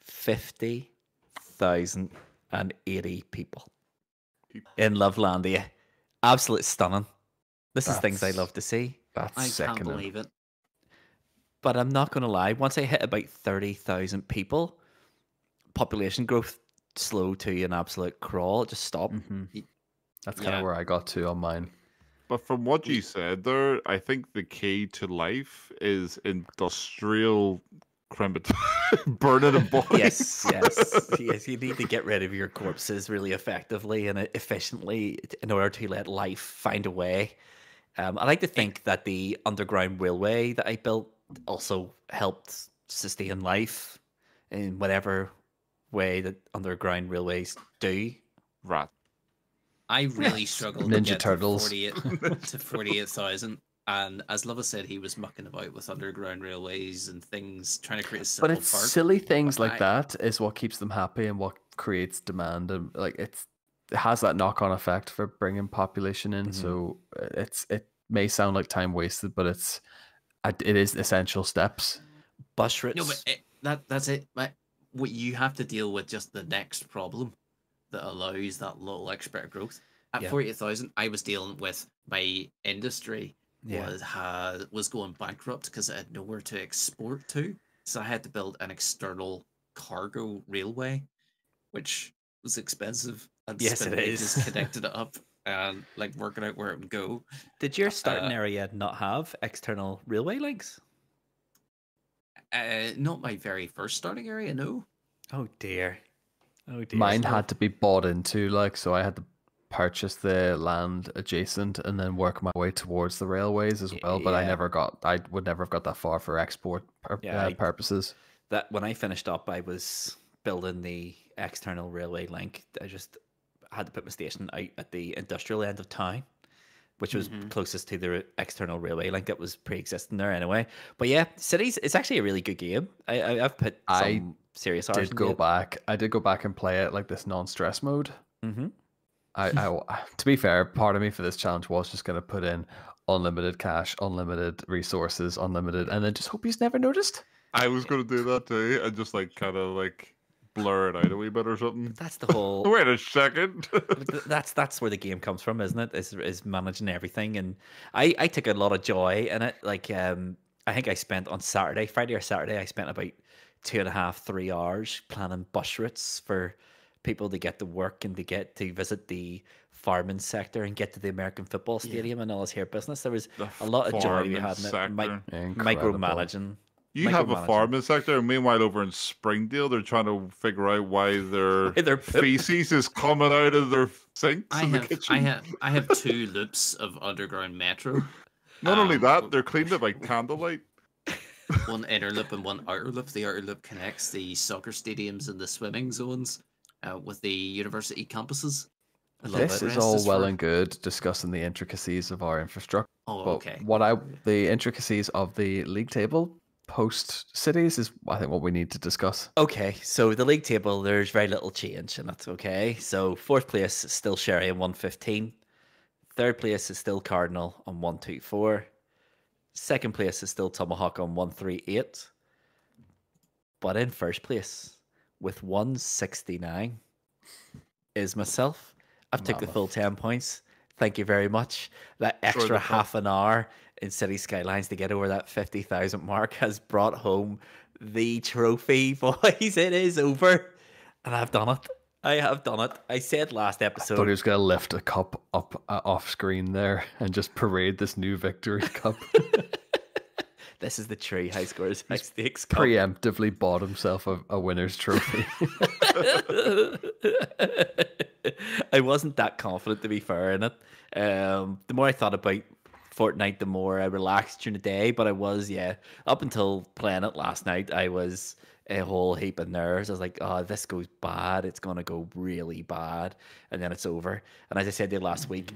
50,080 people in Lovelandia. Absolute stunning. This is things I That's- love to see. That's I can't sickening. believe it. But I'm not going to lie. Once I hit about 30,000 people, population growth slowed to an absolute crawl. It just stopped. That's kind of Yeah. where I got to on mine. But from what you said there, I think the key to life is industrial burning of bodies. Yes. You need to get rid of your corpses really effectively and efficiently in order to let life find a way. I like to think that the underground railway that I built also helped sustain life in whatever way that underground railways do. Rat. I really struggled Ninja to get Turtles. to 48,000. And as Lova said, he was mucking about with underground railways and things, trying to create a But simple it's park. silly things But like that is what keeps them happy and what creates demand, and like it has that knock-on effect for bringing population in. So it may sound like time wasted, but it is essential steps. Bus routes. No, but that's it. What you have to deal with just the next problem that allows that little extra growth. At 48,000, I was dealing with my industry was going bankrupt because it had nowhere to export to. So I had to build an external cargo railway, which was expensive and Yes, spent it ages is. connecting it up and like working out where it would go. Did your starting area not have external railway links? Not my very first starting area, no. Oh dear. Oh dear. Mine had to be bought into, like, so I had to purchase the land adjacent and then work my way towards the railways as well. But I would never have got that far for export purposes. That when I finished up, I was building the external railway link. I just had to put my station out at the industrial end of town, which was closest to the external railway link that was pre-existing there anyway. But yeah, Cities, it's actually a really good game. I've put some serious hours into it. I did go back and play it like this non-stress mode. Mm-hmm. I to be fair, part of me for this challenge was just going to put in unlimited cash, unlimited resources, unlimited, and then just hope he's never noticed. I was going to do that too, and just like kind of like blur it out a wee bit or something. That's the whole. Wait a second. That's where the game comes from, isn't it? Is managing everything, and I took a lot of joy in it. Like I think I spent on Friday or Saturday, I spent about 2.5-3 hours planning bus routes for people to get to work and to get to visit the farming sector and get to the American football stadium and all this here business. There was a lot of joy we had in it. Micromanaging. You have a farming sector, and meanwhile over in Springdale, they're trying to figure out why their feces is coming out of their sinks in the kitchen. I have 2 loops of underground metro. Not only that, they're cleaned it by candlelight. One inner loop and one outer loop. The outer loop connects the soccer stadiums and the swimming zones with the university campuses. This is all well and good discussing the intricacies of our infrastructure. Oh, but okay. The intricacies of the league table post Cities is, I think, what we need to discuss. Okay, so the league table, there's very little change, and that's okay. So 4th place is still Sherry on 115. 3rd place is still Cardinal on 124. 2nd place is still Tomahawk on 138. But in 1st place with 169 is myself. I've took the full 10 points. Thank you very much. That extra half an hour in City Skylines to get over that 50,000 mark has brought home the trophy, boys. It is over. And I've done it. I have done it. I said last episode. I thought he was going to lift a cup up off screen there and just parade this new victory cup. This is the true High Scores High Stakes Cup. Preemptively bought himself a winner's trophy. I wasn't that confident, to be fair, in it. The more I thought about Fortnite, the more I relaxed during the day. But I was, up until playing it last night, I was a whole heap of nerves. I was like, oh, this goes bad. It's going to go really bad. And then it's over. And as I said to you last week,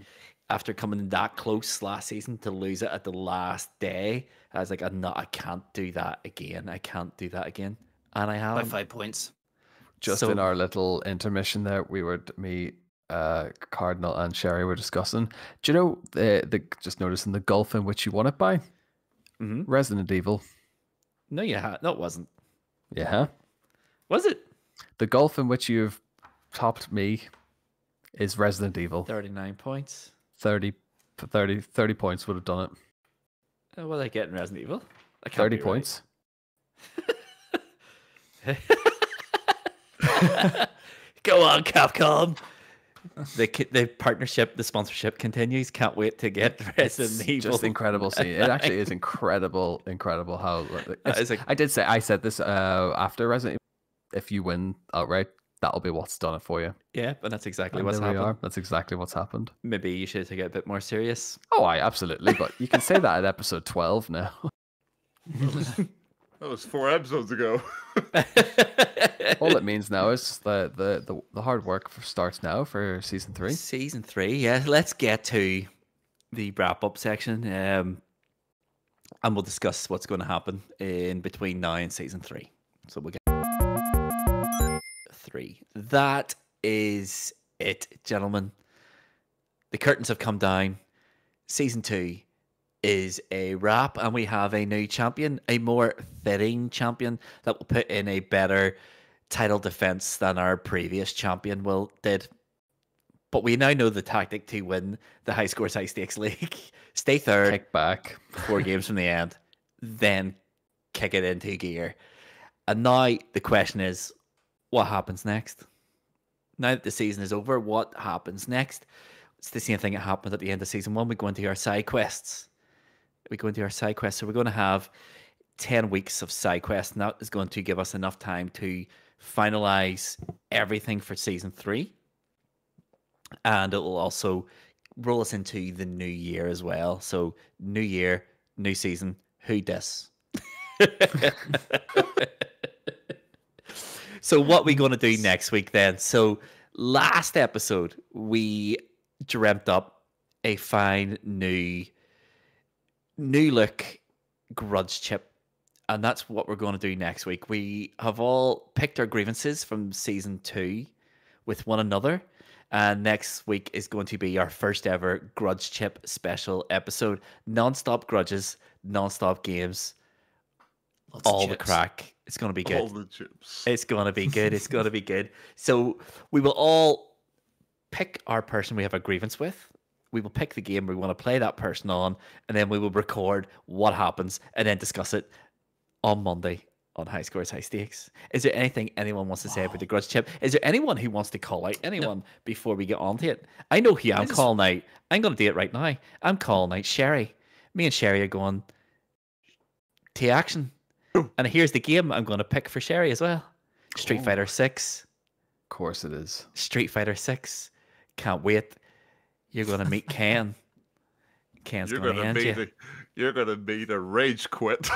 after coming that close last season to lose it at the last day, I was like, I can't do that again. I can't do that again. And I have. By 5 points. Just in our little intermission there, Cardinal and Sherry were discussing. Do you know the just noticing the gulf in which you won it by? Mm-hmm. Resident Evil. No, it wasn't. Yeah. Was it? The gulf in which you've topped me is Resident Evil. 39 points. 30 points would have done it. What did I get in Resident Evil? 30 points. Go on, Capcom. The partnership, the sponsorship continues. Can't wait to get Resident Evil. Just incredible scene. It actually is incredible how. I said this after Resident Evil. If you win outright, that'll be what's done it for you. Yeah, but that's exactly what's happened. That's exactly what's happened. Maybe you should take it a bit more serious. Oh, absolutely. But you can say that at episode 12 now. That was 4 episodes ago. All it means now is the hard work starts now for season 3. Season 3, yeah. Let's get to the wrap up section. and we'll discuss what's going to happen in between now and season 3. So we'll get 3. That is it, gentlemen. The curtains have come down. Season 2 is a wrap, and we have a new champion, a more fitting champion that will put in a better title defense than our previous champion did. But we now know the tactic to win the High Scores High Stakes League. Stay third, Kick back. 4 games from the end, then kick it into gear. And now the question is, what happens next? Now that the season is over, what happens next? It's the same thing that happened at the end of season 1. We go into our side quests. So we're going to have 10 weeks of side quests, and that is going to give us enough time to finalize everything for season 3. And it will also roll us into the new year as well. So, new year, new season. Who dis? So, what we going to do next week then? So, last episode, we dreamt up a fine new look grudge chip. And that's what we're going to do next week. We have all picked our grievances from season 2 with one another. And next week is going to be our first ever grudge chip special episode. Non-stop grudges, non-stop games, all the crack. It's going to be good. All the chips. It's going to be good. It's going to be good. So we will all pick our person we have a grievance with. We will pick the game we want to play that person on, and then we will record what happens and then discuss it on Monday on High Scores, High Stakes. Is there anything anyone wants to say about the grudge chip? Is there anyone who wants to call out anyone before we get on to it? I know who I'm calling out. I'm going to do it right now. I'm calling out Sherry. Me and Sherry are going to action. And here's the game I'm going to pick for Sherry as well. Street Fighter 6. Of course it is. Street Fighter 6. Can't wait. You're going to meet Ken. Ken's going to end you. You're going to meet a rage quit.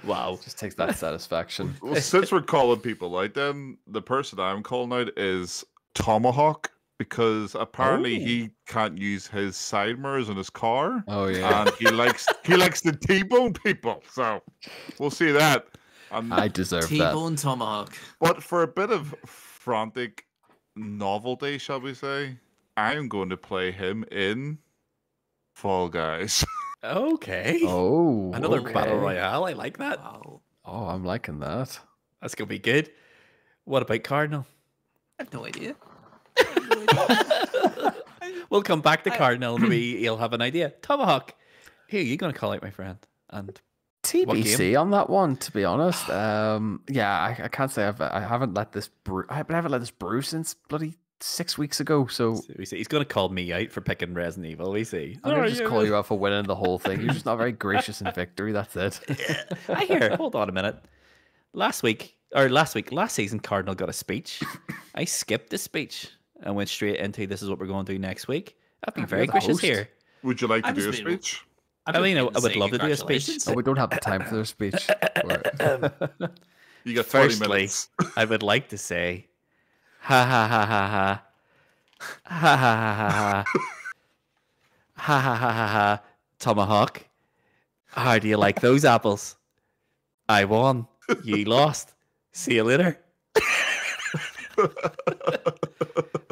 Wow. Just takes that satisfaction. Well, since we're calling people out, then the person I'm calling out is Tomahawk, because apparently he can't use his side mirrors in his car. Oh yeah. And he likes to T-bone people. So we'll see that. I deserve that. T-bone Tomahawk. But for a bit of frantic novelty, shall we say, I'm going to play him in Fall Guys. Okay. Oh, Another okay. battle royale. I like that. Wow. Oh, I'm liking that. That's going to be good. What about Cardinal? I have no idea. We'll come back to Cardinal and he'll have an idea. Tomahawk, here, you're going to call out my friend. And TBC on that one, to be honest. Yeah, I can't say I haven't let this brew. I haven't let this brew since bloody 6 weeks ago. So we see he's going to call me out for picking Resident Evil. We see. I'm gonna just call you out for winning the whole thing. You're just not very gracious in victory. That's it. I hear. Hold on a minute. Last season, Cardinal got a speech. I skipped the speech and went straight into this is what we're going to do next week. I've been very the gracious host. here. Would you like to I do a just made- speech? I mean, I would love to do a speech. Oh, we don't have the time for their speech. You got 30 Firstly, minutes. I would like to say, ha ha ha ha ha, ha ha ha ha ha, ha ha ha ha ha, Tomahawk. How do you like those apples? I won. You lost. See you later.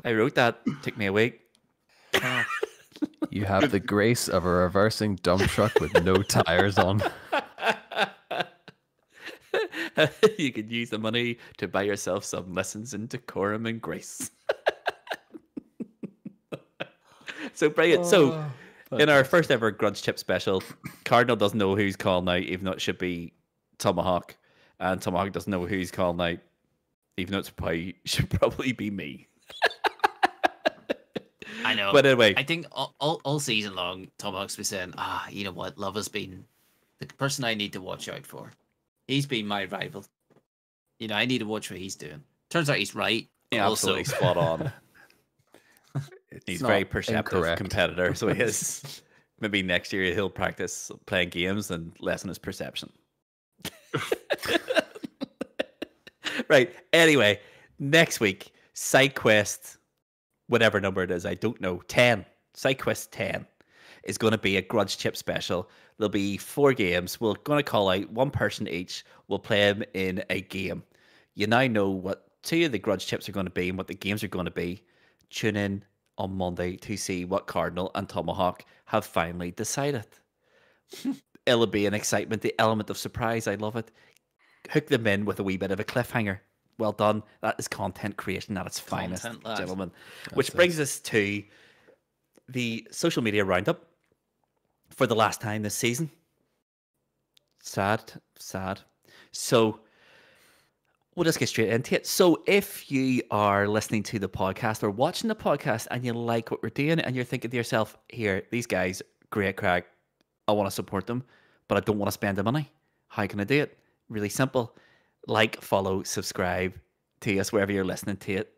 I wrote that. Took me a week. You have the grace of a reversing dump truck with no tires on. You could use the money to buy yourself some lessons in decorum and grace. So brilliant. So in our first ever grudge chip special, Cardinal doesn't know who's calling out, even though it should be Tomahawk, and Tomahawk doesn't know who's calling out, even though it should probably be me. I know. But anyway, I think all season long, Tomahawk's been saying, you know what? Love has been the person I need to watch out for. He's been my rival. You know, I need to watch what he's doing. Turns out he's right. yeah, also, absolutely spot on. He's a not very perceptive incorrect. competitor, so he is. Maybe next year he'll practice playing games and lessen his perception. Right. Anyway, next week, side quest, whatever number it is, I don't know. 10. Side quest 10 is going to be a grudge chip special. There'll be 4 games. We're going to call out one person each. We'll play them in a game. You now know what 2 of the grudge chips are going to be and what the games are going to be. Tune in on Monday to see what Cardinal and Tomahawk have finally decided. It'll be an excitement, the element of surprise. I love it. Hook them in with a wee bit of a cliffhanger. Well done. That is content creation at its finest, gentlemen. Which brings us to the social media roundup for the last time this season. Sad. So we'll just get straight into it. So if you are listening to the podcast or watching the podcast and you like what we're doing and you're thinking to yourself, here, these guys, great crack, I want to support them, but I don't want to spend the money. How can I do it? Really simple. Like, follow, subscribe to us wherever you're listening to it.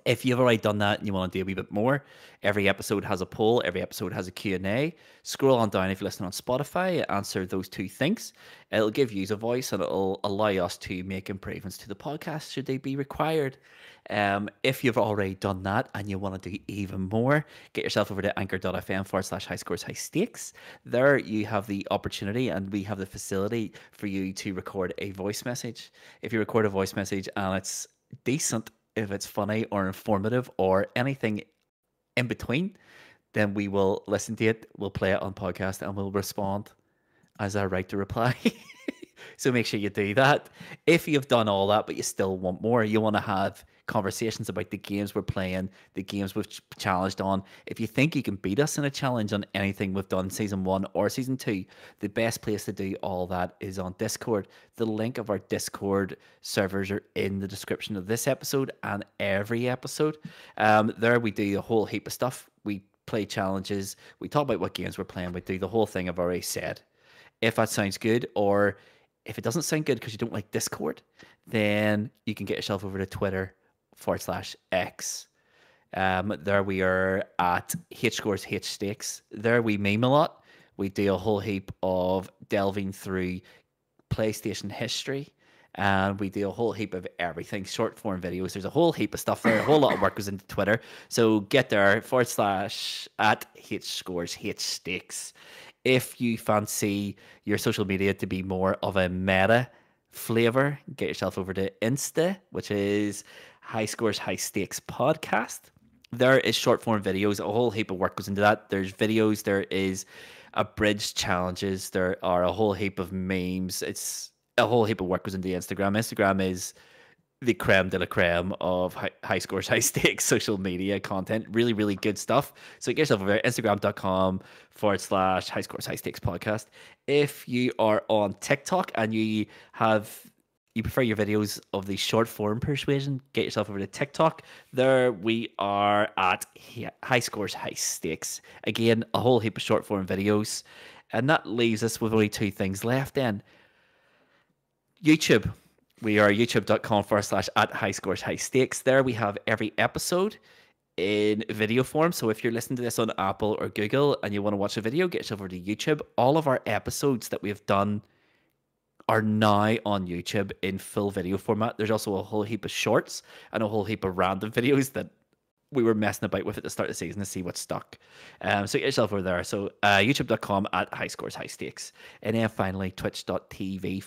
If you've already done that and you want to do a wee bit more, every episode has a poll, every episode has a Q&A. Scroll on down if you're listening on Spotify, answer those 2 things. It'll give you a voice and it'll allow us to make improvements to the podcast should they be required. If you've already done that and you want to do even more, get yourself over to anchor.fm/highscoreshighstakes. There you have the opportunity and we have the facility for you to record a voice message. If you record a voice message and it's decent, if it's funny or informative or anything in between, then we will listen to it, we'll play it on podcast, and we'll respond as our right to reply. So make sure you do that. If you've done all that, but you still want more, you want to have conversations about the games we're playing, the games we've challenged on. If you think you can beat us in a challenge on anything we've done season 1 or season 2, the best place to do all that is on Discord. The link of our Discord servers are in the description of this episode and every episode. There we do a whole heap of stuff. We play challenges. We talk about what games we're playing. We do the whole thing I've already said. If that sounds good, or if it doesn't sound good because you don't like Discord, then you can get yourself over to Twitter/X. There we are at HScoresHStakes. There we meme a lot. We do a whole heap of delving through PlayStation history, and we do a whole heap of everything, short form videos. There's a whole heap of stuff there. A whole lot of work goes into Twitter. So get there / at HScoresHStakes. If you fancy your social media to be more of a meta flavor, get yourself over to Insta, which is High Scores High Stakes Podcast. There is short form videos. A whole heap of work goes into that. There's videos. There is abridged challenges. There are a whole heap of memes. It's a whole heap of work goes into Instagram. Instagram is the creme de la creme of high scores, high stakes social media content. Really, really good stuff. So get yourself over there, Instagram.com / high scores, high stakes podcast. If you are on TikTok and you prefer your videos of the short form persuasion, get yourself over to TikTok. There we are at High Scores, High Stakes. Again, a whole heap of short form videos. And that leaves us with only 2 things left then. YouTube. We are youtube.com / at High Scores High Stakes. There we have every episode in video form. So if you're listening to this on Apple or Google and you want to watch a video, get yourself over to YouTube. All of our episodes that we've done are now on YouTube in full video format. There's also a whole heap of shorts and a whole heap of random videos that we were messing about with at the start of the season to see what stuck. So get yourself over there. So youtube.com at High Scores High Stakes. And then finally, twitch.tv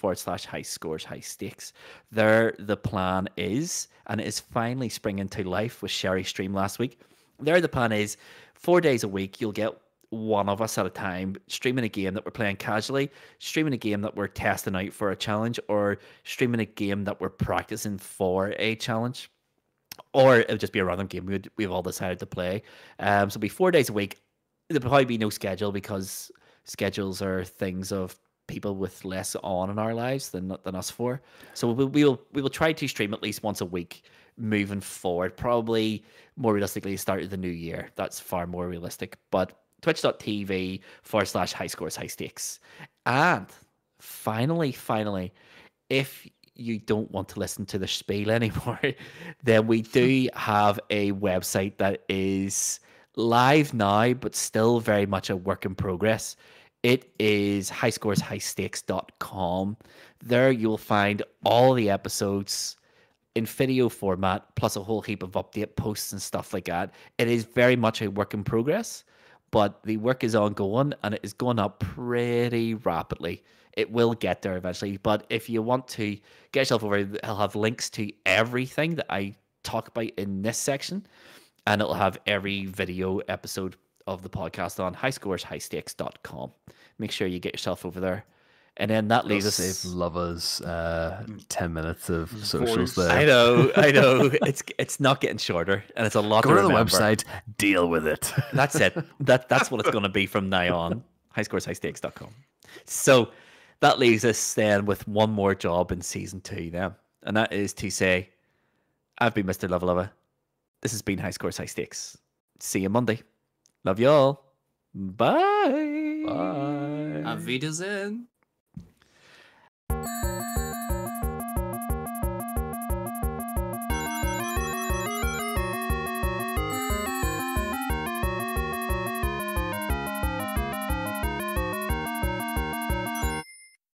/ High Scores High Stakes. There the plan is, and it is finally springing to life with Sherry's stream last week. There the plan is 4 days a week, you'll get one of us at a time streaming a game that we're playing casually, streaming a game that we're testing out for a challenge, or streaming a game that we're practicing for a challenge. Or it would just be a random game we've all decided to play. So it'll be 4 days a week. There'll probably be no schedule because schedules are things of people with less on in our lives than us four. So we will try to stream at least once a week moving forward. Probably more realistically, start of the new year. That's far more realistic. But twitch.tv / High Scores High Stakes. And finally, if you don't want to listen to the spiel anymore, then we do have a website that is live now, but still very much a work in progress. It is highscoreshighstakes.com. There you'll find all the episodes in video format, plus a whole heap of update posts and stuff like that. It is very much a work in progress, but the work is ongoing and it is going up pretty rapidly. It will get there eventually, but if you want to get yourself over, I'll have links to everything that I talk about in this section, and it'll have every video episode of the podcast on highscoreshighstakes.com. Make sure you get yourself over there. And then that leaves us. Save lovers 10 minutes of socials there. I know. It's not getting shorter, and it's a lot. Go to to the remember. website, deal with it. That's it. That's what it's going to be from now on. Highscoreshighstakes.com. So that leaves us then with one more job in season 2 then, and that is to say, I've been Mr. Lava. This has been High Scores High Stakes. See you Monday. Love you all. Bye. Bye. Auf Wiedersehen.